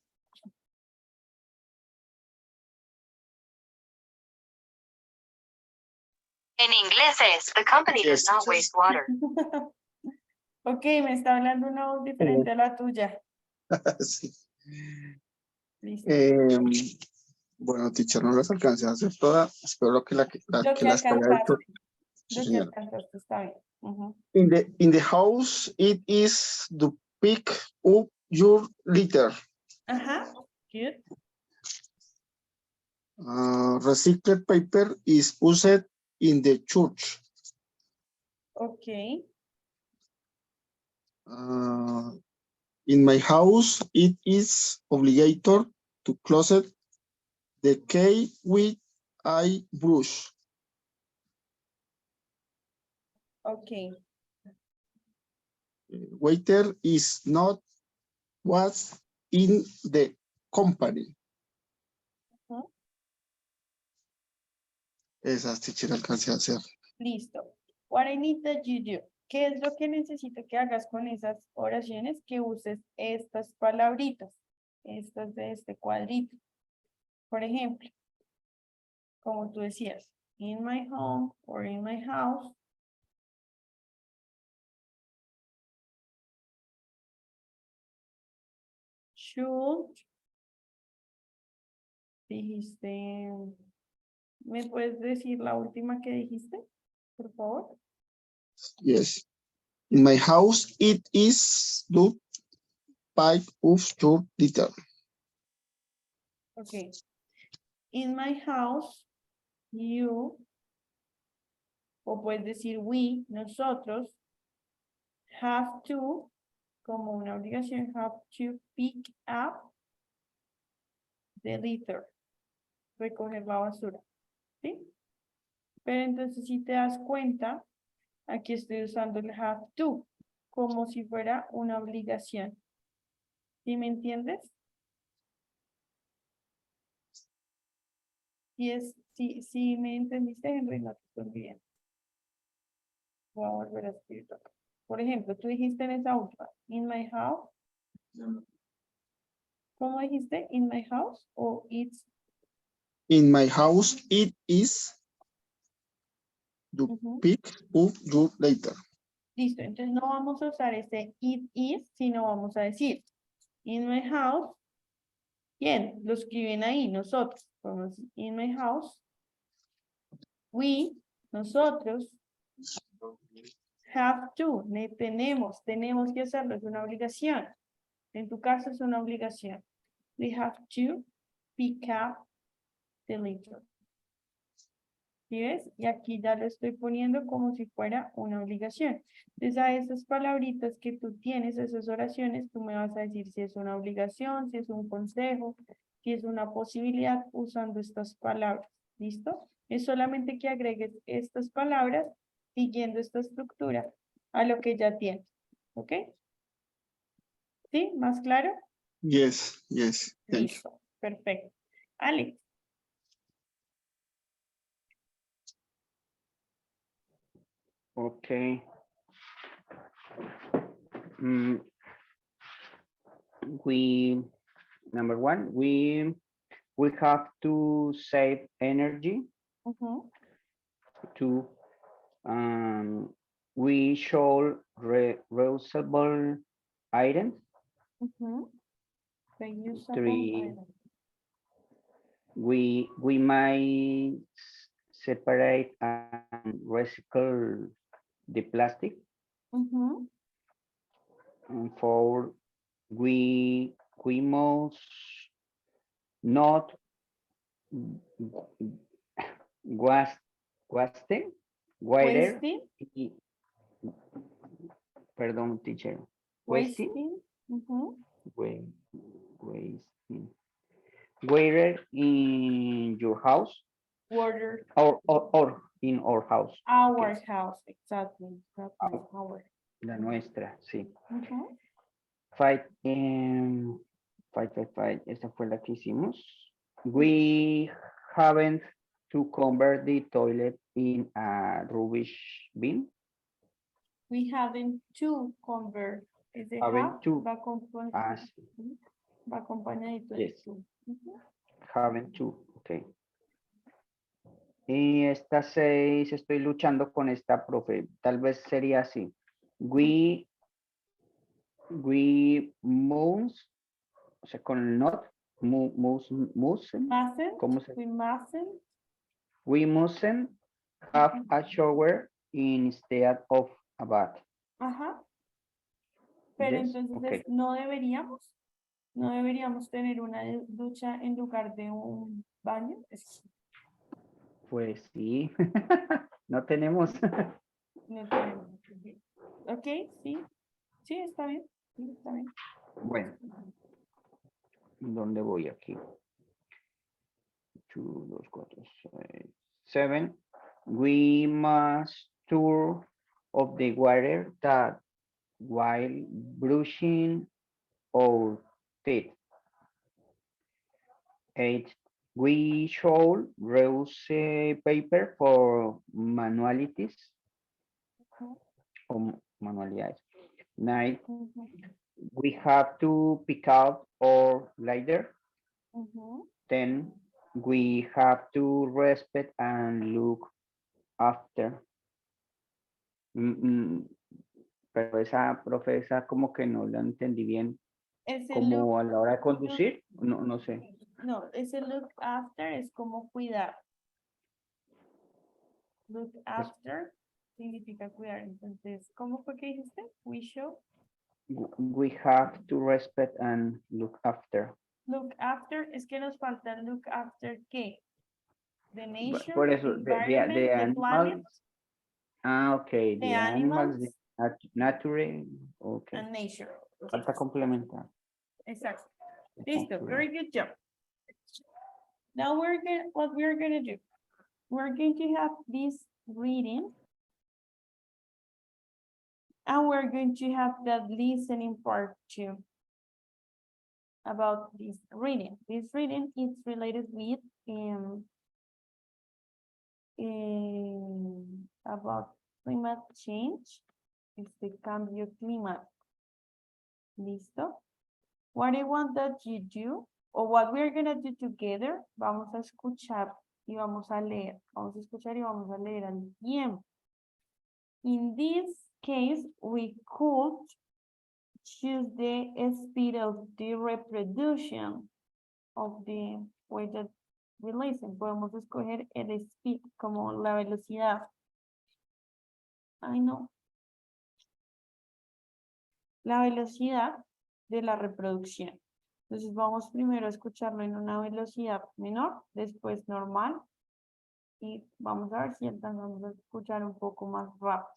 En inglés es, the company does not waste water. Ok, me está hablando una voz diferente a la tuya. Sí. Listo. Bueno, teacher, no las alcancé a hacer todas. Espero que Lo que que las haya hecho. alcanzaste. Sí, Lo que señora. alcanzaste, está bien. In the house, it is to pick up your litter. Good. Recycled paper is used in the church. Okay. In my house, it is obligatory to close the key with a brush. Okay. Waiter is not what's in the company. Esas teacher alcancé a hacer. Listo. What I need that you do. ¿Qué es lo que necesito que hagas con esas oraciones? Que uses estas palabritas. Estas de este cuadrito. Por ejemplo, como tú decías, in my home or in my house. Should. Dijiste. ¿Me puedes decir la última que dijiste? Por favor. Yes. In my house, it is the pipe of your litter. Okay. In my house, you, o puedes decir we, nosotros, have to, como una obligación, have to pick up the litter, recoger la basura, ¿sí? Pero entonces si te das cuenta, aquí estoy usando el have to, como si fuera una obligación. ¿Sí me entiendes? Si me entendiste, Henry, no te estoy olvidando. Voy a volver a escribirlo acá. Por ejemplo, tú dijiste en esa última, in my house. ¿Cómo dijiste? In my house o it's. In my house, it is the pick up your litter. Listo, entonces no vamos a usar ese it is, sino vamos a decir In my house. Bien, lo escriben ahí, nosotros. Vamos, in my house. We, nosotros. Have to, tenemos que hacerlo, es una obligación. En tu caso es una obligación. We have to pick up the litter. ¿Sí ves? Y aquí ya lo estoy poniendo como si fuera una obligación. Entonces a esas palabritas que tú tienes, esas oraciones, tú me vas a decir si es una obligación, si es un consejo, si es una posibilidad usando estas palabras. ¿Listo? Es solamente que agregues estas palabras siguiendo esta estructura a lo que ya tienes. ¿Ok? ¿Sí? ¿Más claro? Yes, yes. Thank you. Listo. Perfecto. Alex. Okay. Number one, we have to save energy. To we should reusable items. Reusable 3, items. we might separate and recycle the plastic. And 4, we must not waste water. Wasting. Perdón, teacher. Wasting. Wasting. Water in your house. Water. Or in our house. Our Okay. house, exactly. Our. La nuestra, sí. 5. 5. Esta fue la que hicimos. We haven't to convert the toilet in a rubbish bin. We haven't to convert. Is it Haven't have? to. Va acompañadito de Yes. to. Haven't to, ok. Y esta 6, estoy luchando con esta, profe. Tal vez sería así. We must, o sea, con el not, mustn't, ¿cómo se? We mustn't have a shower instead of a bath. Ajá. Pero Yes, entonces okay. no deberíamos tener una ducha en lugar de un baño. Pues sí, no tenemos. No tenemos. Ok, sí. Sí, está bien. Sí, está bien. Bueno, ¿dónde voy aquí? 2, 2, 4, 6, 7. We must tour of the water that while brushing our teeth. 8. We should reuse paper for manualities. O manualidades. 9. We have to pick out our lighter. 10. We have to respect and look after. Pero esa profesa como que no la entendí bien. Como a la hora de conducir, no sé. No, ese look after es como cuidar. Look after significa cuidar. Entonces, ¿cómo fue que dijiste? We show. We have to respect and look after. Look after, es que nos falta look after ¿qué? The nature, Por eso, the environment, the the animals. planet. Okay, the animals, the nature, okay. And nature. Falta complementar. Exactly. Listo, very good job. Now what we're gonna do, we're going to have this reading. And we're going to have that listening part too. About this reading. This reading is related with about climate change. Este cambio climático. ¿Listo? What I want that you do, or what we're gonna do together, vamos a escuchar y vamos a leer. Vamos a escuchar y vamos a leer al tiempo. In this case, we could choose the speed of the reproduction of the way that we listen. Podemos escoger el speed como la velocidad. Ay, no. La velocidad de la reproducción. Entonces vamos primero a escucharlo en una velocidad menor, después normal. Y vamos a ver si alcanzamos a escuchar un poco más rápido.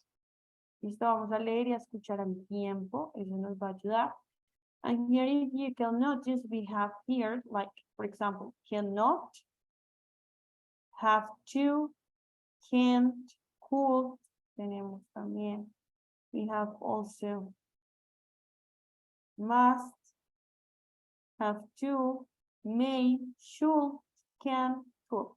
Listo, vamos a leer y a escuchar al tiempo. Eso nos va a ayudar. And here, if you can notice, we have here, like, for example, cannot, have to, can't, could. Tenemos también. We have also must, have to, may, should, can, could.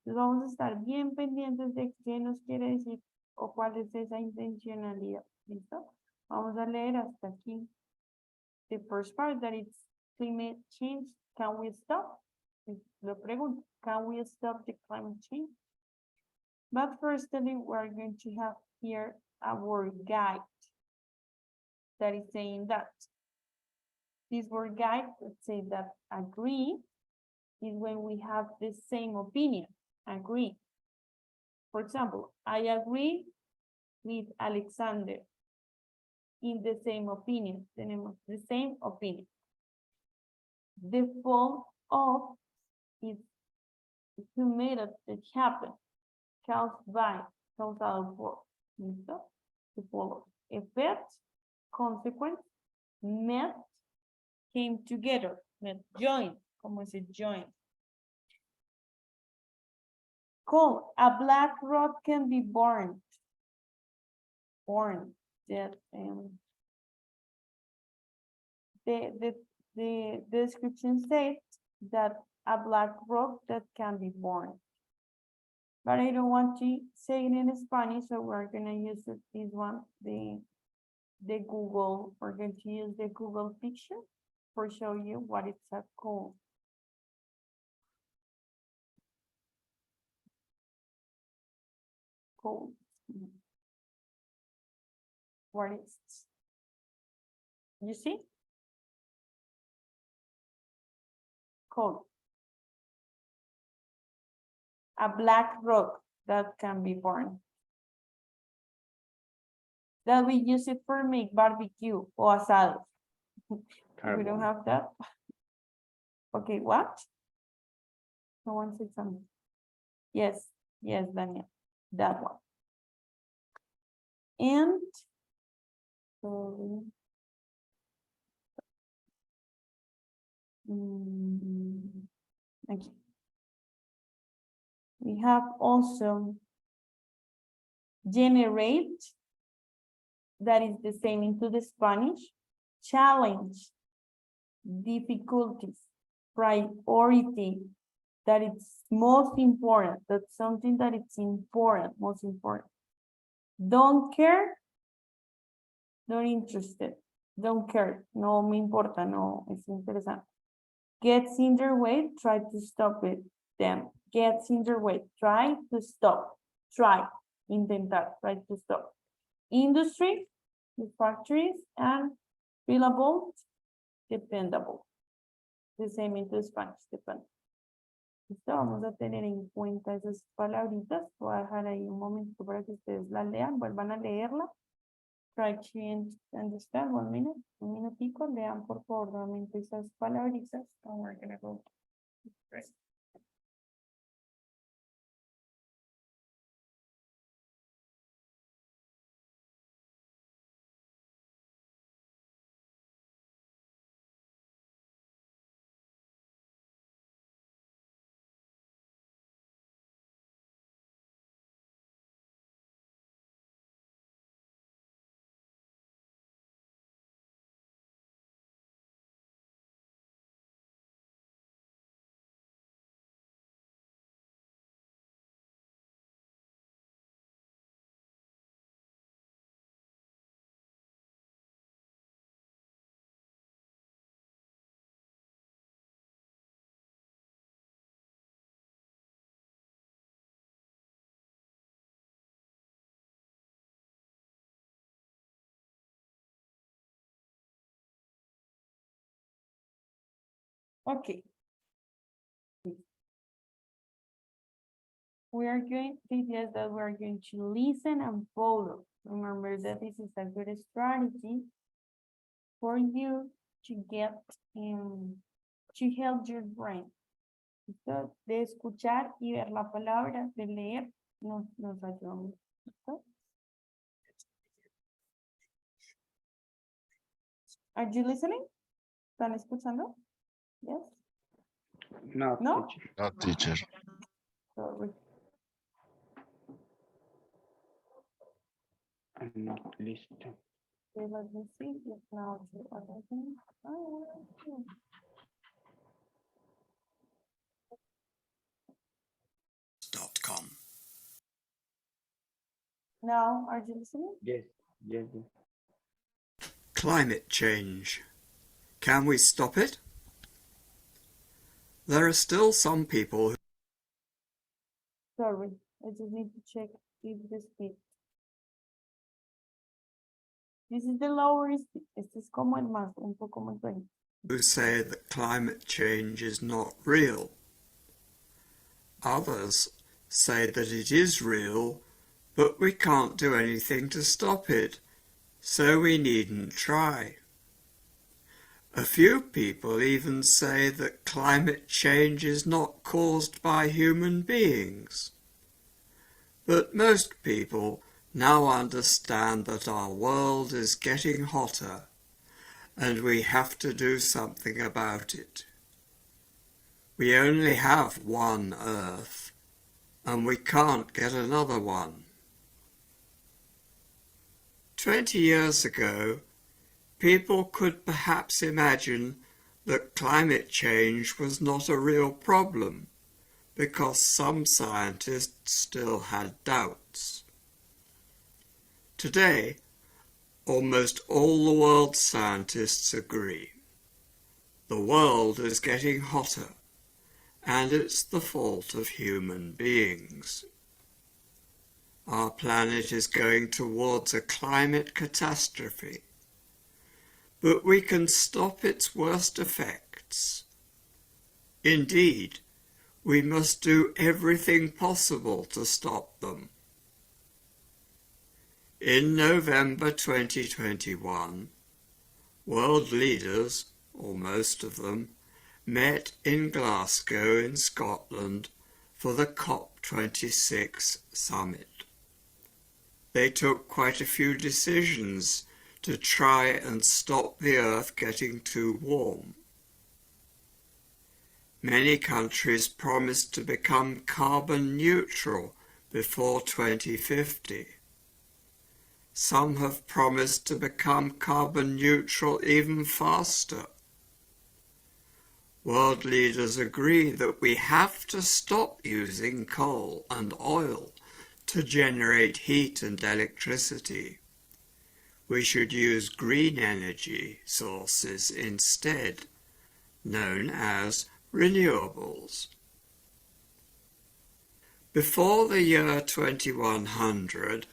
Entonces vamos a estar bien pendientes de qué nos quiere decir o cuál es esa intencionalidad. ¿Listo? Vamos a leer hasta aquí. The first part that it's climate change. Can we stop? Lo pregunto. Can we stop the climate change? But firstly, we're going to have here our guide that is saying that. This word guide would say that agree is when we have the same opinion. Agree. For example, I agree with Alexander in the same opinion. Tenemos the same opinion. The fall of is the method that happened, caused by, causal for. ¿Listo? The follow. Effect, consequence, met, came together, met, join. ¿Cómo es el join? Coal, a black rock can be burned. Born. That the description says that a black rock that can be born. But I don't want to say it in Spanish, so we're gonna use this one, the Google. We're going to use the Google picture for show you what it's a coal. Coal. What is it? You see? Coal. A black rock that can be burned. That we use it for make barbecue or asado. We don't have that. Okay, what? No one said something. Yes, yes, Daniel, that one. And okay. We have also generate, that is the same into the Spanish, challenge, difficulties, priority, that it's most important, that's something that it's important, most important. Don't care, not interested, don't care, no me importa, no es interesante. Gets in their way, try to stop it, them. Gets in their way, try to stop, try, intentar, try to stop. Industry, the factories, and reliable, dependable. The same into Spanish, dependable. Listo, vamos a tener en cuenta esas palabritas. Voy a dejar ahí un momento para que ustedes la lean, vuelvan a leerla. Try to understand, un minutico, lean por favor nuevamente esas palabritas. And we're gonna go. Great. Okay. We are going, the idea is that we are going to listen and follow. Remember that this is a good strategy for you to get, to help your brain. ¿Listo? De escuchar y ver la palabra, de leer, nos ayuda. ¿Listo? Are you listening? ¿Están escuchando? Yes. No, No? teacher. No, teacher. Sorry. I'm not listening. Okay, let me see if now it's working. Oh, yeah. .com. Now, are you listening? Yes, yes, yes. Climate change. Can we stop it? There are still some people who Sorry, I just need to check if the speed. This is the lower speed. Este es como el más, un poco más lento. say that climate change is not real. Others say that it is real, but we can't do anything to stop it, so we needn't try. A few people even say that climate change is not caused by human beings. But most people now understand that our world is getting hotter, and we have to do something about it. We only have one Earth, and we can't get another one. 20 years ago, people could perhaps imagine that climate change was not a real problem, because some scientists still had doubts. Today, almost all the world's scientists agree. The world is getting hotter, and it's the fault of human beings. Our planet is going towards a climate catastrophe, but we can stop its worst effects. Indeed, we must do everything possible to stop them. In November 2021, world leaders, or most of them, met in Glasgow in Scotland for the COP26 summit. They took quite a few decisions to try and stop the Earth getting too warm. Many countries promised to become carbon neutral before 2050. Some have promised to become carbon neutral even faster. World leaders agree that we have to stop using coal and oil to generate heat and electricity. We should use green energy sources instead, known as renewables. Before the year 2100,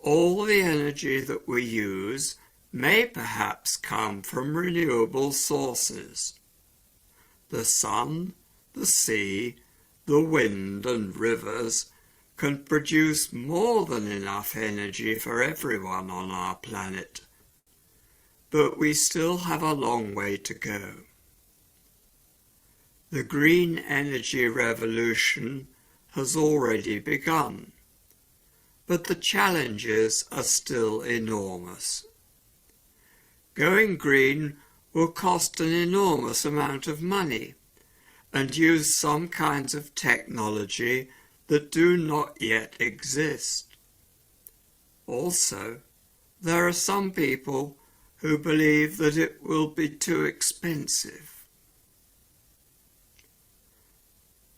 all the energy that we use may perhaps come from renewable sources. The sun, the sea, the wind and rivers can produce more than enough energy for everyone on our planet. But we still have a long way to go. The green energy revolution has already begun, but the challenges are still enormous. Going green will cost an enormous amount of money and use some kinds of technology that do not yet exist. Also, there are some people who believe that it will be too expensive.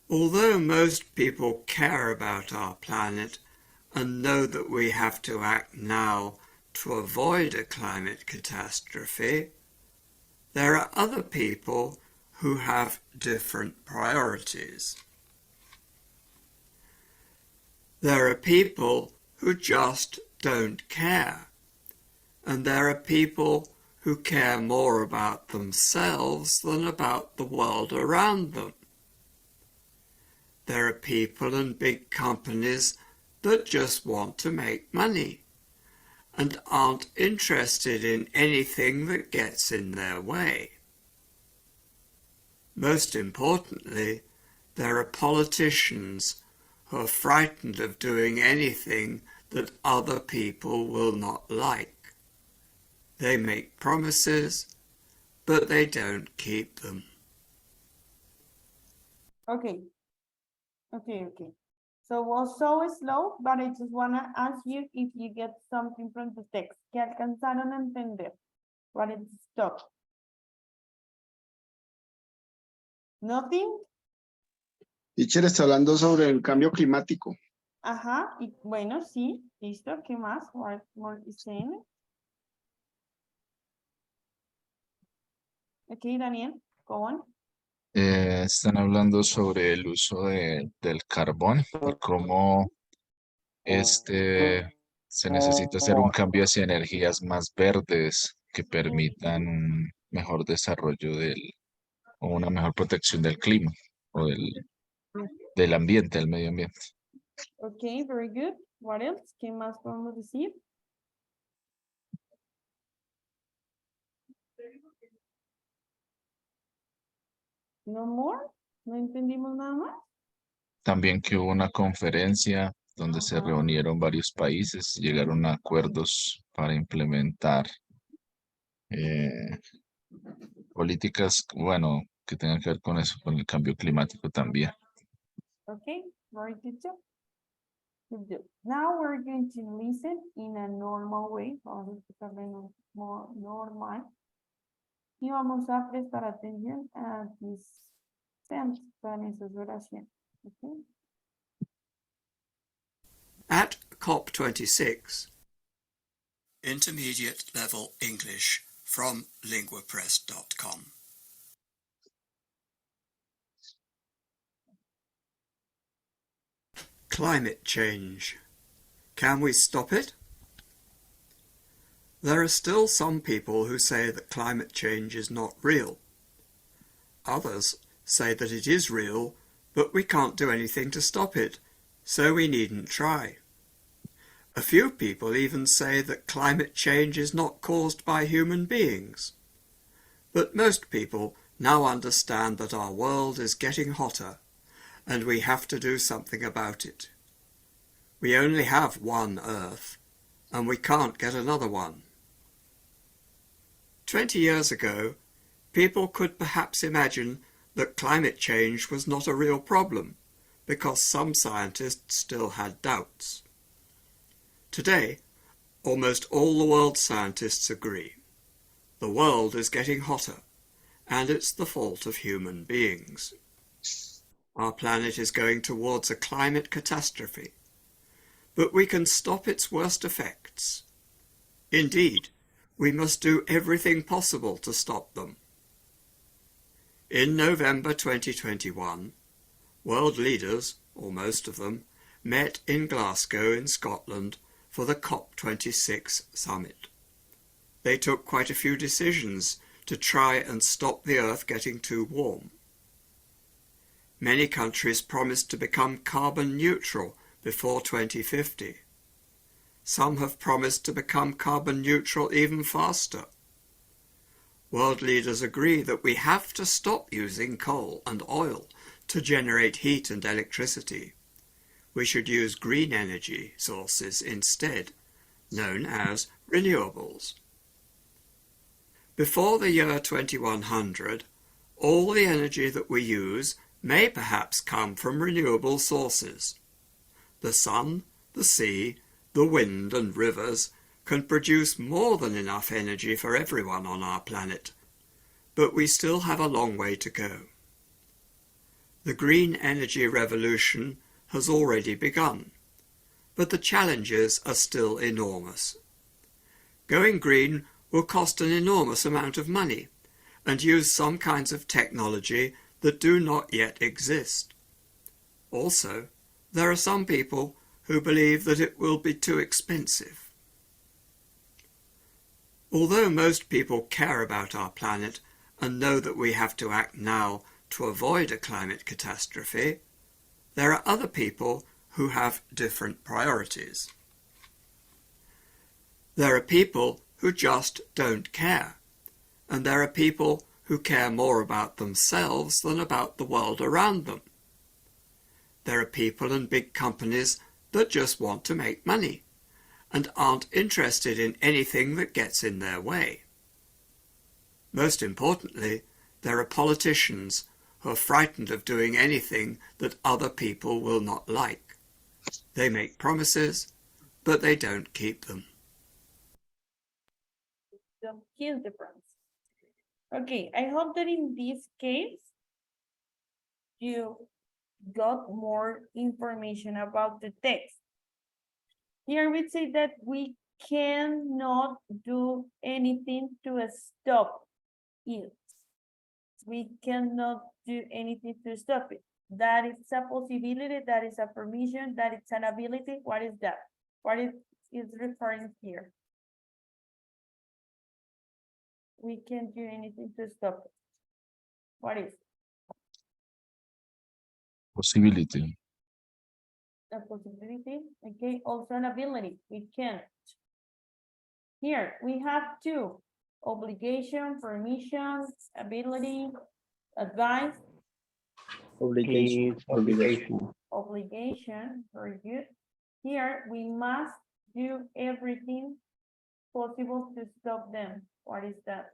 Although most people care about our planet and know that we have to act now to avoid a climate catastrophe, there are other people who have different priorities. There are people who just don't care, and there are people who care more about themselves than about the world around them. There are people and big companies that just want to make money and aren't interested in anything that gets in their way. Most importantly, there are politicians who are frightened of doing anything that other people will not like. They make promises, but they don't keep them. Okay. So was so slow, but I just want to ask you if you get something from the text. ¿Qué alcanzaron a entender? What is stuck? Nothing? Teacher está hablando sobre el cambio climático. Ajá, y bueno, sí, listo, ¿qué más? What more is saying? Okay, Daniel, go on. Están hablando sobre el uso del carbón y cómo se necesita hacer un cambio hacia energías más verdes que permitan un mejor desarrollo o una mejor protección del clima o del ambiente, del medio ambiente. Okay, very good. What else? ¿Qué más podemos decir? No more? ¿No entendimos nada más? También que hubo una conferencia donde se Ajá. reunieron varios países y llegaron a acuerdos para implementar políticas, bueno, que tengan que ver con eso, con el cambio climático también. Okay, very good job. Good job. Now we're going to listen in a normal way. Vamos a escucharlo more normal. Y vamos a prestar atención a this sentence, a esas oraciones. Okay. At COP26, Intermediate Level English from linguapress.com. Climate change. Can we stop it? There are still some people who say that climate change is not real. Others say that it is real, but we can't do anything to stop it, so we needn't try. A few people even say that climate change is not caused by human beings. But most people now understand that our world is getting hotter, and we have to do something about it. We only have one Earth, and we can't get another one. 20 years ago, people could perhaps imagine that climate change was not a real problem, because some scientists still had doubts. Today, almost all the world's scientists agree. The world is getting hotter, and it's the fault of human beings. Our planet is going towards a climate catastrophe, but we can stop its worst effects. Indeed, we must do everything possible to stop them. In November 2021, world leaders, or most of them, met in Glasgow in Scotland for the COP26 summit. They took quite a few decisions to try and stop the Earth getting too warm. Many countries promised to become carbon neutral before 2050. Some have promised to become carbon neutral even faster. World leaders agree that we have to stop using coal and oil to generate heat and electricity. We should use green energy sources instead, known as renewables. Before the year 2100, all the energy that we use may perhaps come from renewable sources. The sun, the sea, the wind and rivers can produce more than enough energy for everyone on our planet, but we still have a long way to go. The green energy revolution has already begun, but the challenges are still enormous. Going green will cost an enormous amount of money and use some kinds of technology that do not yet exist. Also, there are some people who believe that it will be too expensive. Although most people care about our planet and know that we have to act now to avoid a climate catastrophe, there are other people who have different priorities. There are people who just don't care, and there are people who care more about themselves than about the world around them. There are people and big companies that just want to make money and aren't interested in anything that gets in their way. Most importantly, there are politicians who are frightened of doing anything that other people will not like. They make promises, but they don't keep them. Don't kill the promise. Okay, I hope that in this case, you got more information about the text. Here we say that we cannot do anything to stop it. We cannot do anything to stop it. That is a possibility, that is a permission, that is an ability. What is that? What is referring here? We can't do anything to stop it. What is? Possibility. A possibility, okay, also an ability, we can't. Here, we have two, obligation, permission, ability, advice. Obligation. It's obligation. Obligation, very good. Here, we must do everything possible to stop them. What is that?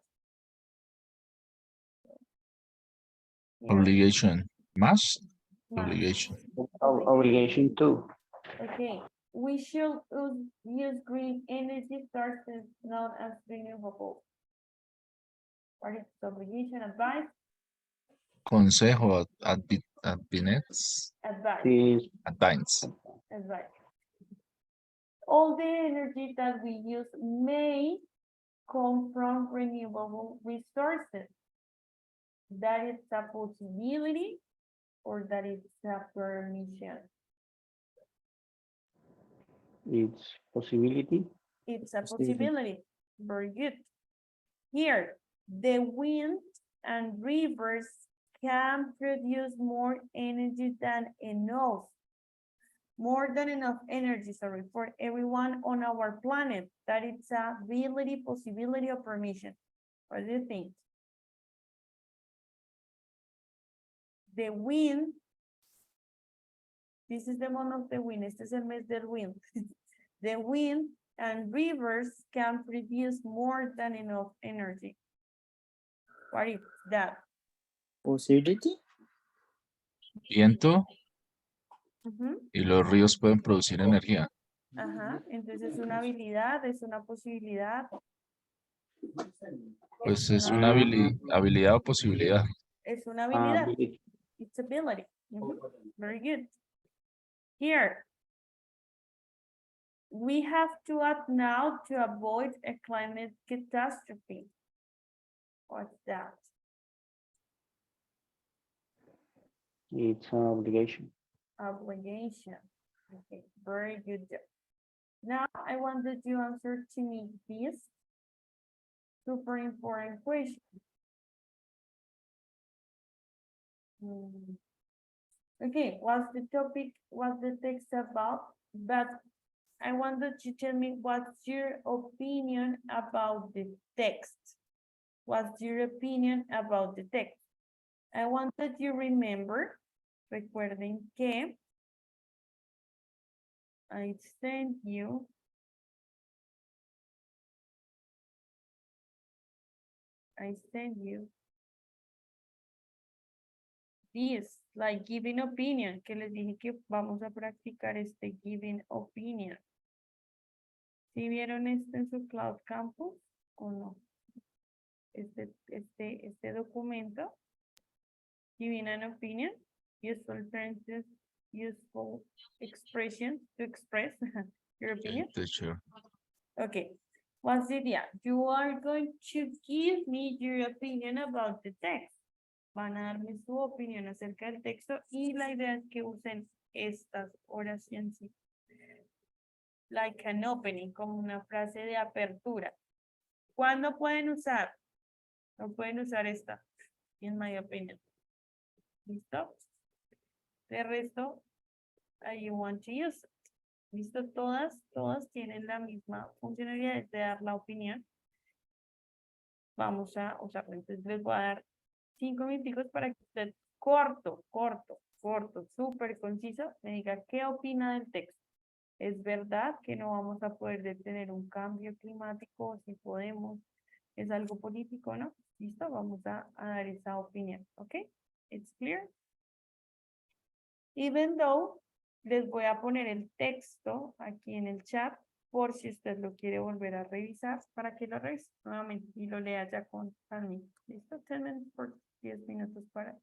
Here, Obligation. Must. must. Obligation. Obligation to. Okay, we should use green energy sources known as renewable. What is obligation, advice? Consejo advines. Advice, Is Advance. advice. All the energy that we use may come from renewable resources. That is a possibility or that is a permission. it's possibility. It's a Possibility. possibility. Very good. Here, the wind and rivers can produce more energy than enough. More than enough energy, sorry, for everyone on our planet. That it's a ability, possibility, or permission. What do you think? The wind, this is the month of the wind, este es el mes del wind. The wind and rivers can produce more than enough energy. What is that? Possibility. Viento Ujú. y los ríos pueden producir energía. Ajá, entonces es una habilidad, es una posibilidad. Pues es una habilidad o posibilidad. Es una habilidad. Ability. It's ability. Mhm. Very good. Here, we have to act now to avoid a climate catastrophe. What's that? It's an obligation. Obligation. Okay, very good job. Now I wanted you to answer to me this super important question. Okay, what's the topic, what's the text about? But I wanted you to tell me what's your opinion about the text. What's your opinion about the text? I wanted you to remember, recuerden que I sent you this, like giving opinion, que les dije que vamos a practicar este giving opinion. ¿Sí vieron esto en su Cloud Campus o no? Este documento, giving an opinion, useful sentences, useful expression to express your opinion. Teacher. Okay, what's the idea? You are going to give me your opinion about the text. Van a darme su opinión acerca del texto y la idea es que usen estas oraciones. Like an opening, como una frase de apertura. ¿Cuándo pueden usar? No pueden usar esta, in my opinion. ¿Listo? De resto, you want to use it. ¿Listo? Todas tienen la misma funcionalidad de dar la opinión. Vamos a usarlo. Entonces les voy a dar 5 minutos para que usted corto, súper conciso, me diga qué opina del texto. ¿Es verdad que no vamos a poder detener un cambio climático? Si podemos, ¿es algo político, no? ¿Listo? Vamos a dar esa opinión, ¿ok? It's clear? Even though, les voy a poner el texto aquí en el chat por si usted lo quiere volver a revisar para que lo revise nuevamente y lo lea ya con mí. ¿Listo? 10 minutes por 10 minutos para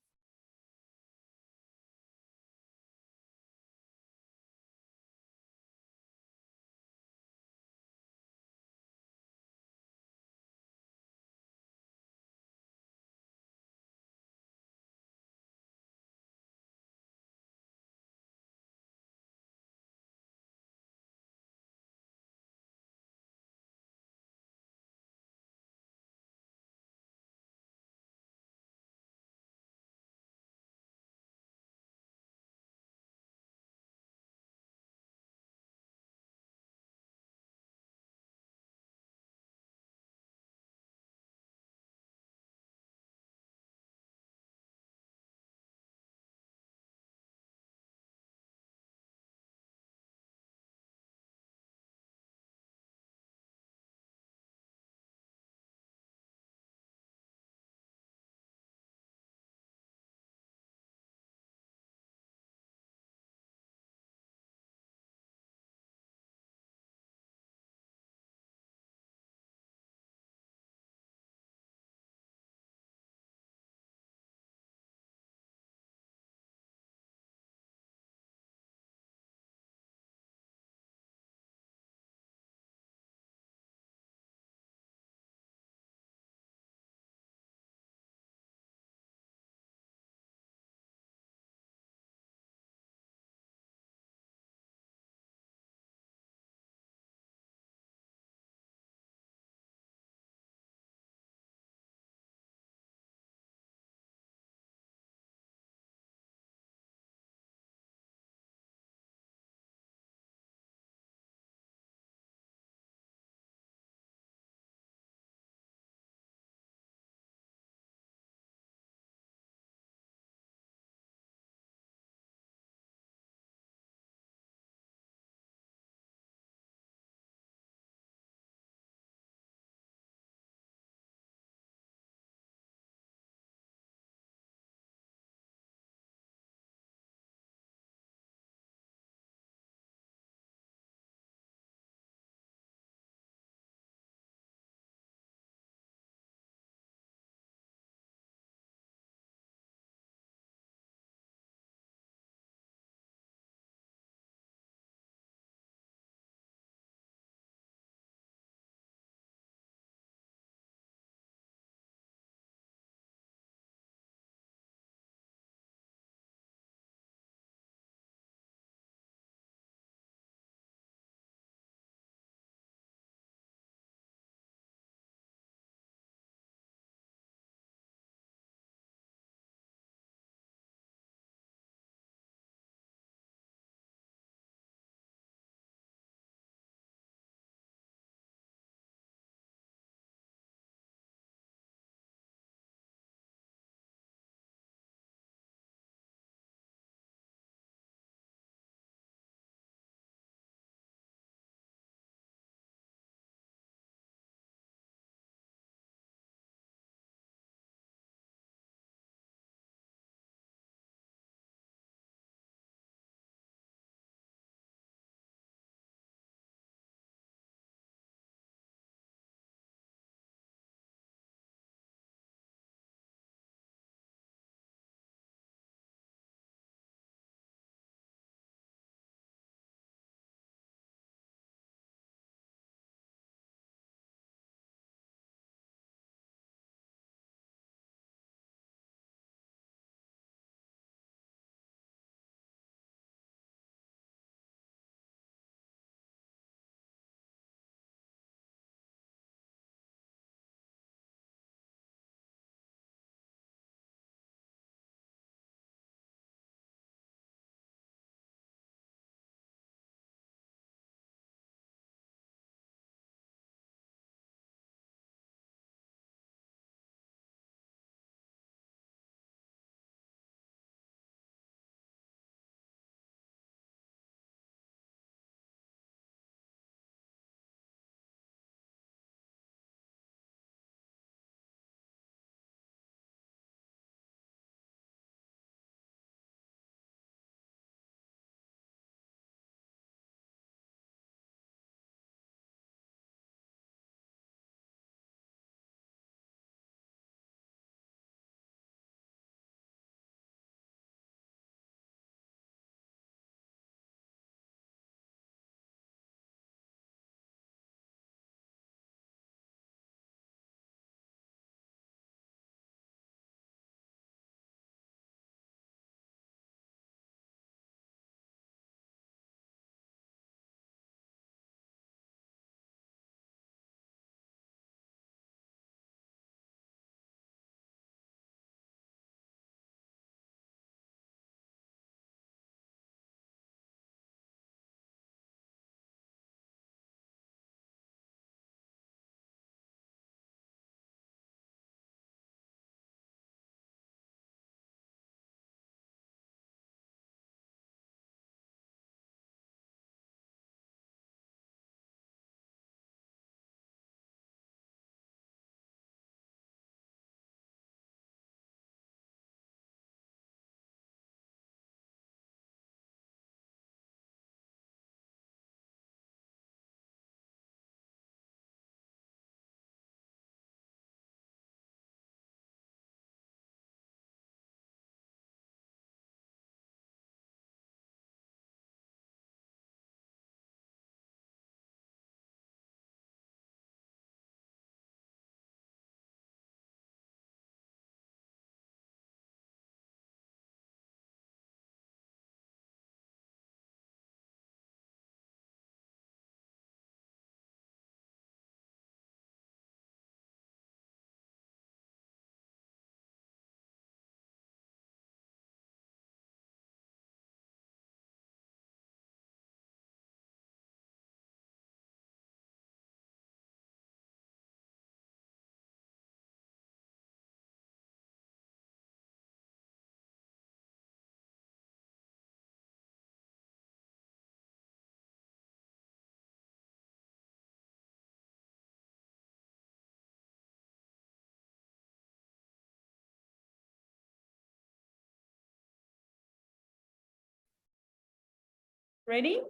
Ready?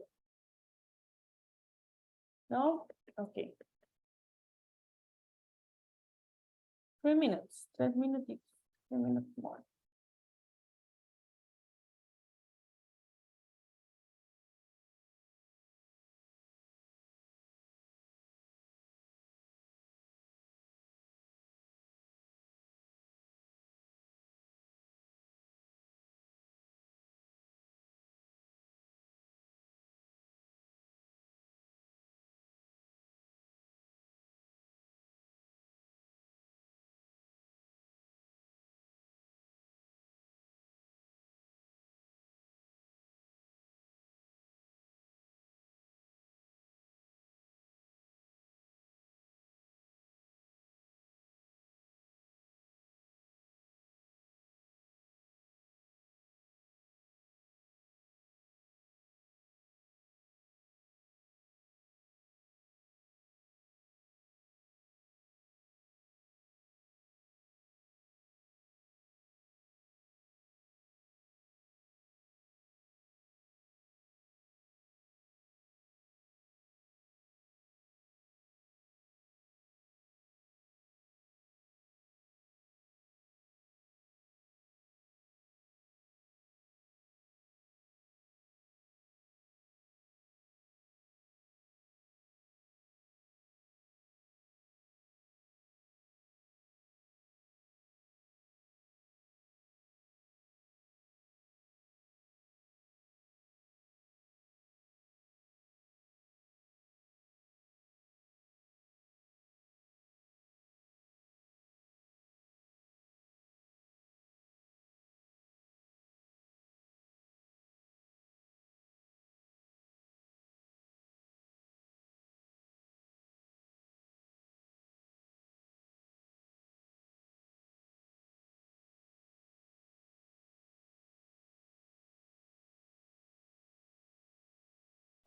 No? Okay. 3 minutes, 3 minutes, 3 minutes more.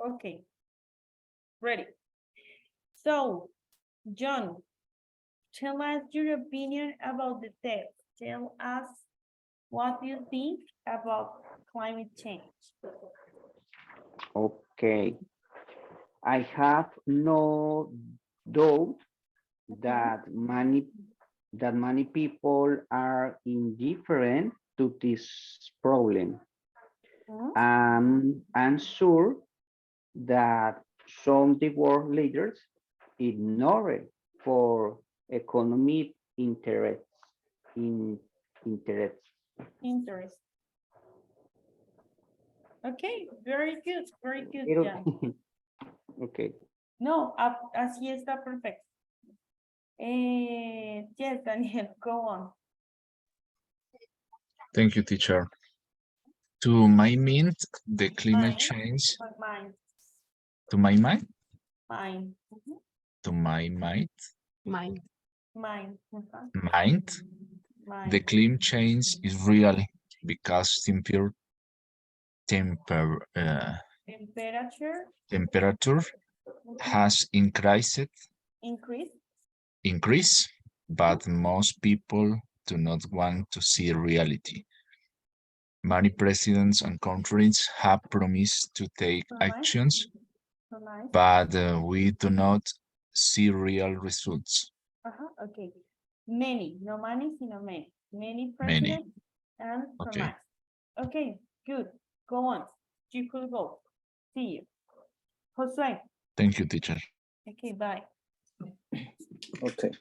Okay. Ready. So, John, tell us your opinion about the text. Tell us what you think about climate change. Okay. I have no doubt that many people are indifferent to this problem. I'm sure that some the world leaders ignore it for economic interests. Interest. Okay, very good, Pero- John. Okay. No, así está perfecto. Yes, Daniel, go on. Thank you, teacher. To my mind, the climate change. Mine. To my mind? Mine. To my mind? Mine. Mind? Mine. The climate change is real because temperature has increased, but most people do not want to see reality. Many presidents and countries have promised to take actions, but we do not see real results. Okay. Many, no many, sino many. Many Many. presidents and Okay. promise. Okay, good. Go on. You could go. See you. Josue. Thank you, teacher. Okay, bye. Okay.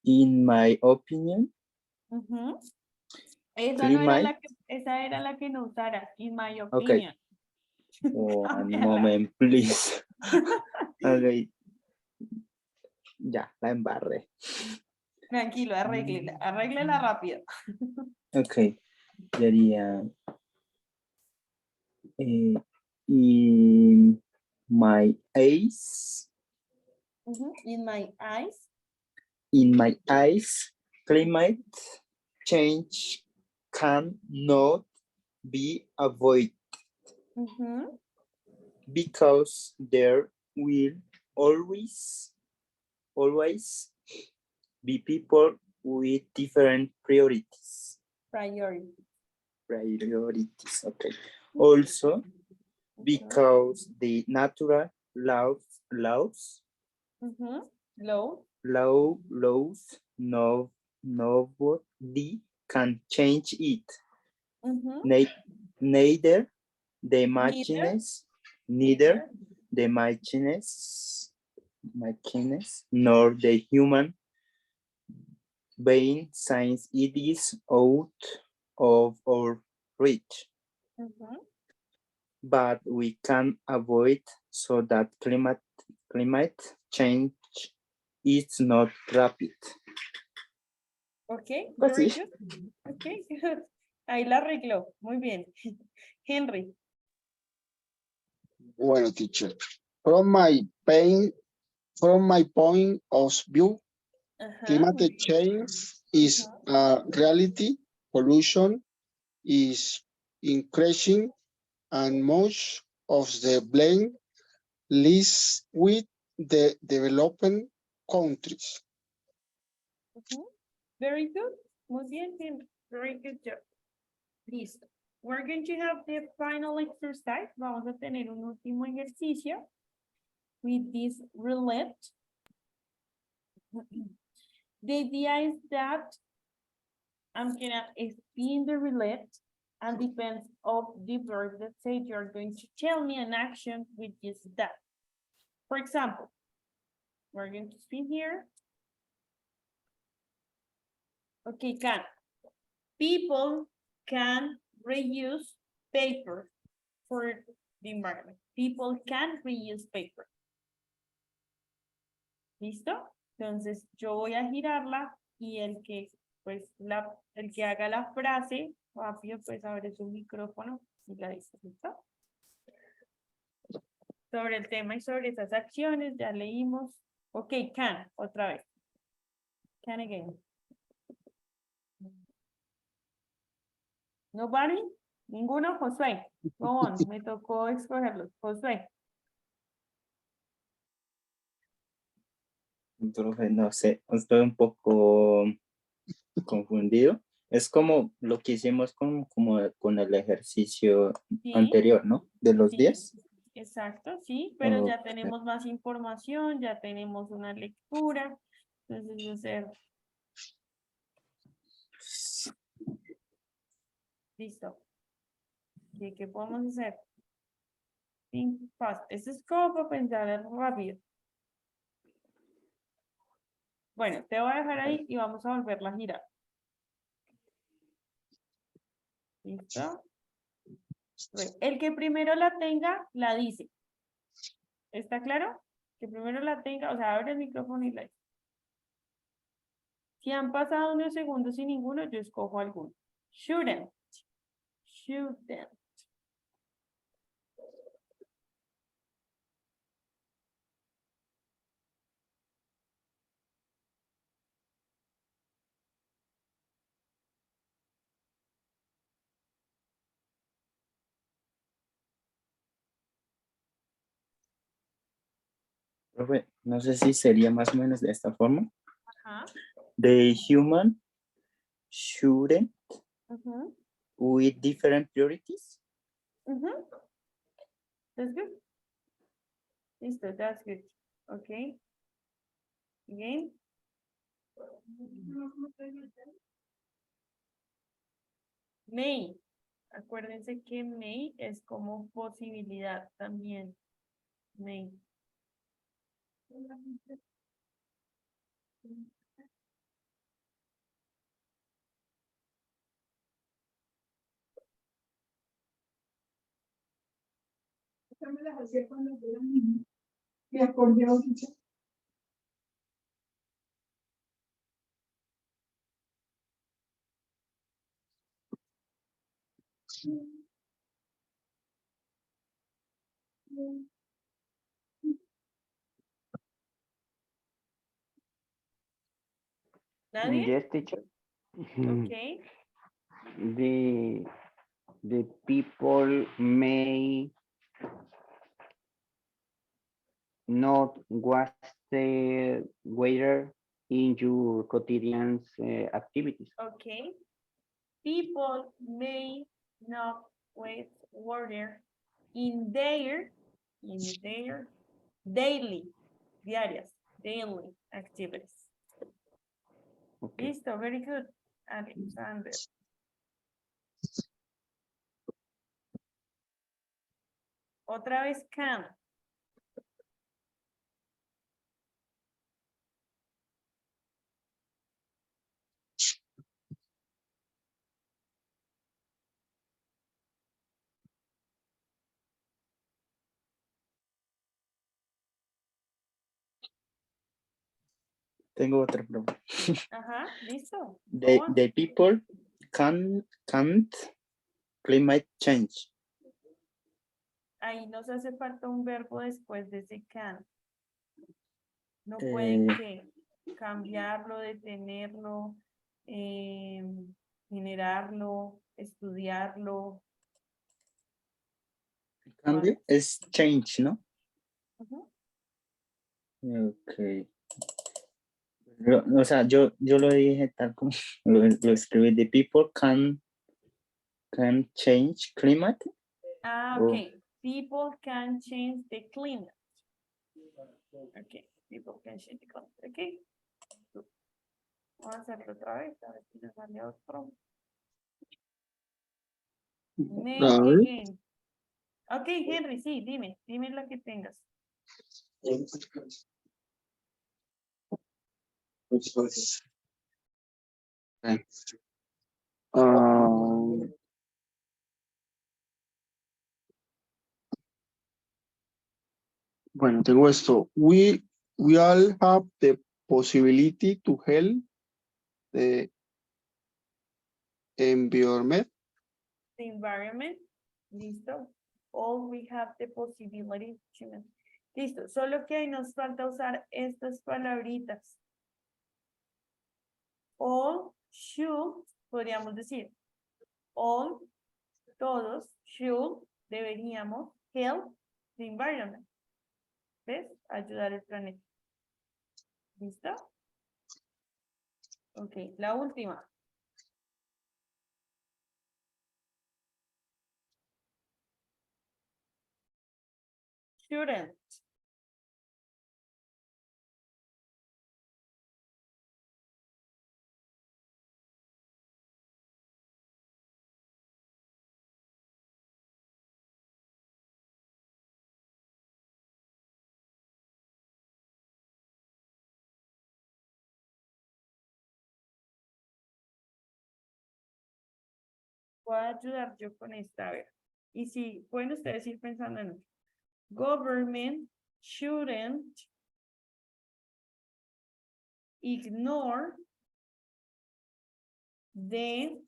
In my opinion, Esa no era climate. esa era la que no usaras, in my Okay. opinion. One moment, please. Okay. Ya, la embarré. Tranquilo, arréglela rápido. Okay. Sería in my eyes. In my eyes. In my eyes, climate change cannot be avoided because there will always be people with different priorities. priorities. Okay. Also, because the natural laws laws nobody can change it. Neither the machines nor the human being, since it is out of our reach. But we can avoid so that climate change is not rapid. Okay, Pues very sí. good. Okay, ahí la arregló. Muy bien. Henry. Bueno, teacher. From my point of view, climate change is a reality. Pollution is increasing, and much of the blame lies with the developing countries. Very good. Muy bien, Henry. Very good job. Listo. We're going to have the final exercise. Vamos a tener un último ejercicio with this roulette. The idea is that I'm gonna spin the roulette and depends of the verb that say you're going to tell me an action with this that. For example, we're going to spin here. Okay, can. People can reuse paper for the environment. People can reuse paper. ¿Listo? Entonces yo voy a girarla y el que haga la frase rápido pues abre su micrófono y la dice, ¿listo? Sobre el tema y sobre esas acciones ya leímos. Ok, can, otra vez. Can again. Nobody? Ninguno, Josué. Go on, me tocó escogerlos. Josué. Profe, no sé, estoy un poco confundido. Es como lo que hicimos con el ejercicio Sí, anterior, ¿no? De los sí, 10. exacto, sí, pero ya Ok. tenemos más información, ya tenemos una lectura. Entonces, va a ser listo. ¿Qué podemos hacer? Think fast. Esto es como para pensar rápido. Bueno, te voy a dejar ahí y vamos a volverla a girar. ¿Listo? El que primero la tenga, la dice. ¿Está claro? Que primero la tenga, o sea, abre el micrófono y la dice. Si han pasado unos segundos sin ninguno, yo escojo alguno. Shouldn't. Shouldn't. Profe, no sé si sería más o menos de esta forma. Ajá. The human shouldn't Ujú, with different priorities. ujú. That's good. Listo, that's good. Okay. Again. May. Acuérdense que may es como posibilidad también. May. ¿Nadie? Yes, teacher. Okay. The people may not waste the water in your quotidian activities. Okay. People may not waste water in their daily, diarias, daily activities. Okay. Listo, very good, Alexander. Otra vez can. Tengo otra pregunta. Ajá, listo. The people can't climate change. Ahí nos hace falta un verbo después de ese can. No pueden ¿qué? Cambiarlo, detenerlo, generarlo, estudiarlo. Cambio es change, ¿no? Ujú. Ok. O sea, yo lo dije tal como lo escribí. The people can change climate. Ah, Oh. ok. People can change the climate. Ok. People can change the climate. Ok. Vamos a hacerlo otra vez. A ver si nos sale otro. Name A ver. again. Ok, Henry, sí, dime la que tengas. Bueno, tengo esto. We all have the possibility to help the environment. The environment. Listo. All we have the possibility to. Listo. Solo que ahí nos falta usar estas palabritas. All should, podríamos decir. All, todos, should, deberíamos, help the environment. ¿Ves? Ayudar al planeta. ¿Listo? Ok, la última. Shouldn't. Voy a ayudar yo con esta, a ver. Y si pueden ustedes ir pensando en otro. Government shouldn't ignore the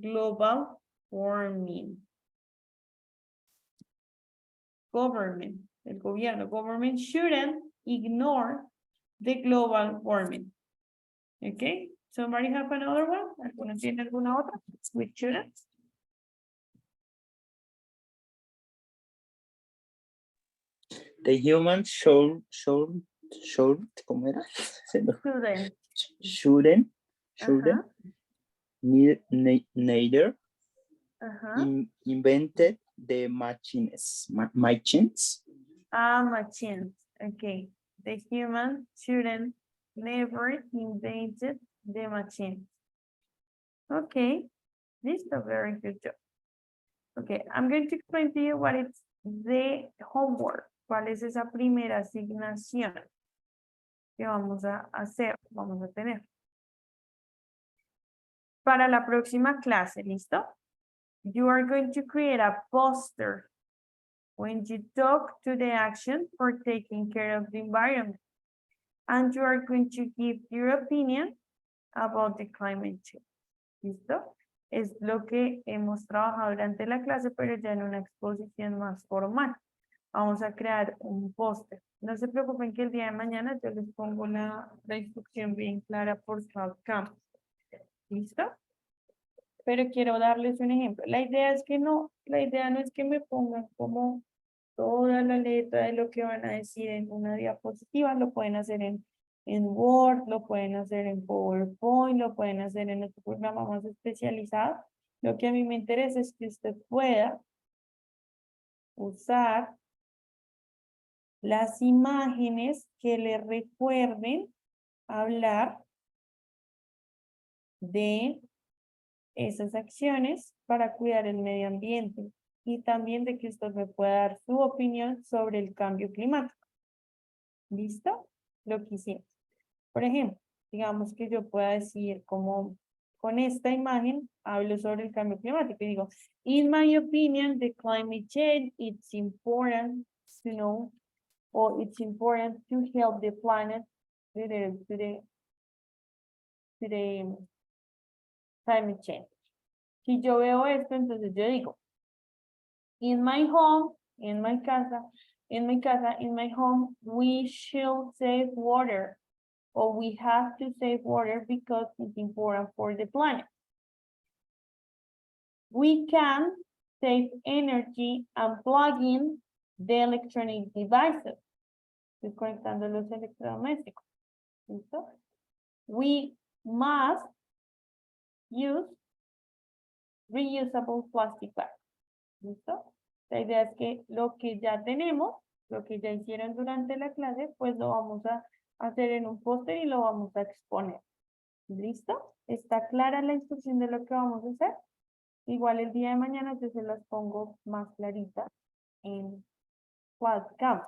global warming. Government, el gobierno. Government shouldn't ignore the global warming. Okay, somebody have another one? ¿Alguno tiene alguna otra? With shouldn't? The human should, ¿cómo era? Shouldn't. Shouldn't Ajá. neither Ajá. invented the machines. Machines. Machines. Okay. The human shouldn't never invented the machine. Okay. Listo. Very good job. Okay. I'm going to explain to you what is the homework. ¿Cuál es esa primera asignación que vamos a hacer? Vamos a tener. Para la próxima clase, ¿listo? You are going to create a poster when you talk to the action for taking care of the environment. And you are going to give your opinion about the climate change. ¿Listo? Es lo que hemos trabajado durante la clase, pero ya en una exposición más formal. Vamos a crear un póster. No se preocupen que el día de mañana yo les pongo la instrucción bien clara por cada campo. ¿Listo? Pero quiero darles un ejemplo. La idea no es que me pongan como toda la letra de lo que van a decir en una diapositiva. Lo pueden hacer en Word, lo pueden hacer en PowerPoint, lo pueden hacer en otro programa más especializado. Lo que a mí me interesa es que usted pueda usar las imágenes que le recuerden hablar de esas acciones para cuidar el medio ambiente y también de que usted me pueda dar su opinión sobre el cambio climático. ¿Listo? Lo que hicimos. Por ejemplo, digamos que yo pueda decir como con esta imagen hablo sobre el cambio climático y digo, in my opinion, the climate change, it's important to know, or it's important to help the planet to the climate change. Si yo veo esto, entonces yo digo, in my home, in my home, we should save water, or we have to save water because it's important for the planet. We can save energy unplugging the electronic devices. Desconectando los electrodomésticos. ¿Listo? We must use reusable plastic bags. ¿Listo? La idea es que lo que ya tenemos, lo que ya hicieron durante la clase, pues lo vamos a hacer en un póster y lo vamos a exponer. ¿Listo? ¿Está clara la instrucción de lo que vamos a hacer? Igual el día de mañana yo se las pongo más claritas en webcam.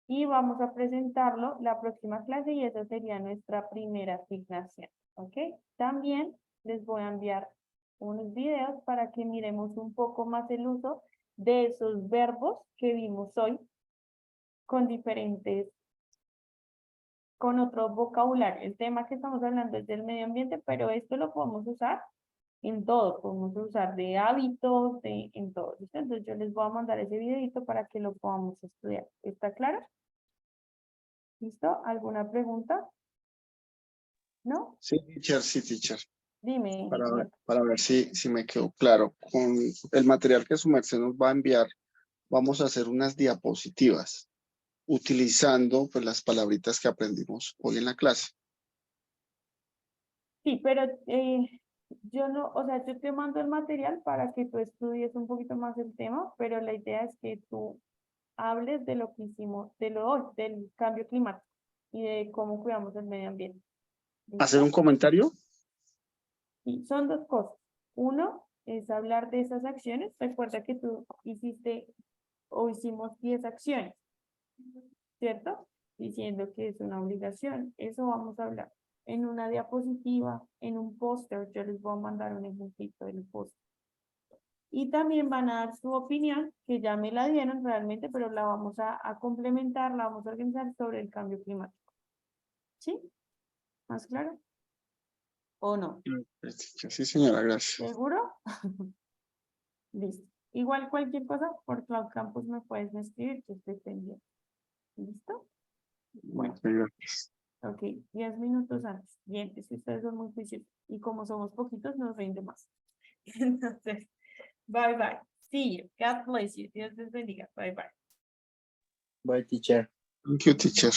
Y vamos a presentarlo la próxima clase y esa sería nuestra primera asignación. ¿Ok? También les voy a enviar unos videos para que miremos un poco más el uso de esos verbos que vimos hoy con otro vocabulario. El tema que estamos hablando es del medio ambiente, pero esto lo podemos usar en todo, podemos usar de hábitos, en todo. ¿Listo? Entonces yo les voy a mandar ese videito para que lo podamos estudiar. ¿Está claro? ¿Listo? ¿Alguna pregunta? ¿No? Sí, teacher, sí, teacher. Dime. Para ver si me quedó claro. Con el material que su merced nos va a enviar, vamos a hacer unas diapositivas utilizando pues las palabritas que aprendimos hoy en la clase. Sí, pero yo no, o sea, yo te mando el material para que tú estudies un poquito más el tema, pero la idea es que tú hables de lo que hicimos, del cambio climático y de cómo cuidamos el medio ambiente. ¿Listo? ¿Hacer un comentario? Sí, son dos cosas. Uno es hablar de esas acciones. Recuerda que tú hiciste o hicimos 10 acciones, ¿cierto? Diciendo que es una obligación. Eso vamos a hablar en una diapositiva, en un póster. Yo les voy a mandar un ejemplito del póster. Y también van a dar su opinión, que ya me la dieron realmente, pero la vamos a complementar, la vamos a organizar sobre el cambio climático. ¿Sí? ¿Más claro? ¿O no? Sí, señora, gracias. ¿Seguro? Listo. Igual cualquier cosa, por Cloud Campus me puedes escribir, que estoy pendiente. ¿Listo? Bueno. Gracias. Ok, 10 minutos antes. Bien, es que ustedes son muy juiciosos. Y como somos poquitos, nos rinde más. Entonces, bye bye. See you. God bless you. Dios les bendiga. Bye bye. Bye, teacher. Thank you, teacher.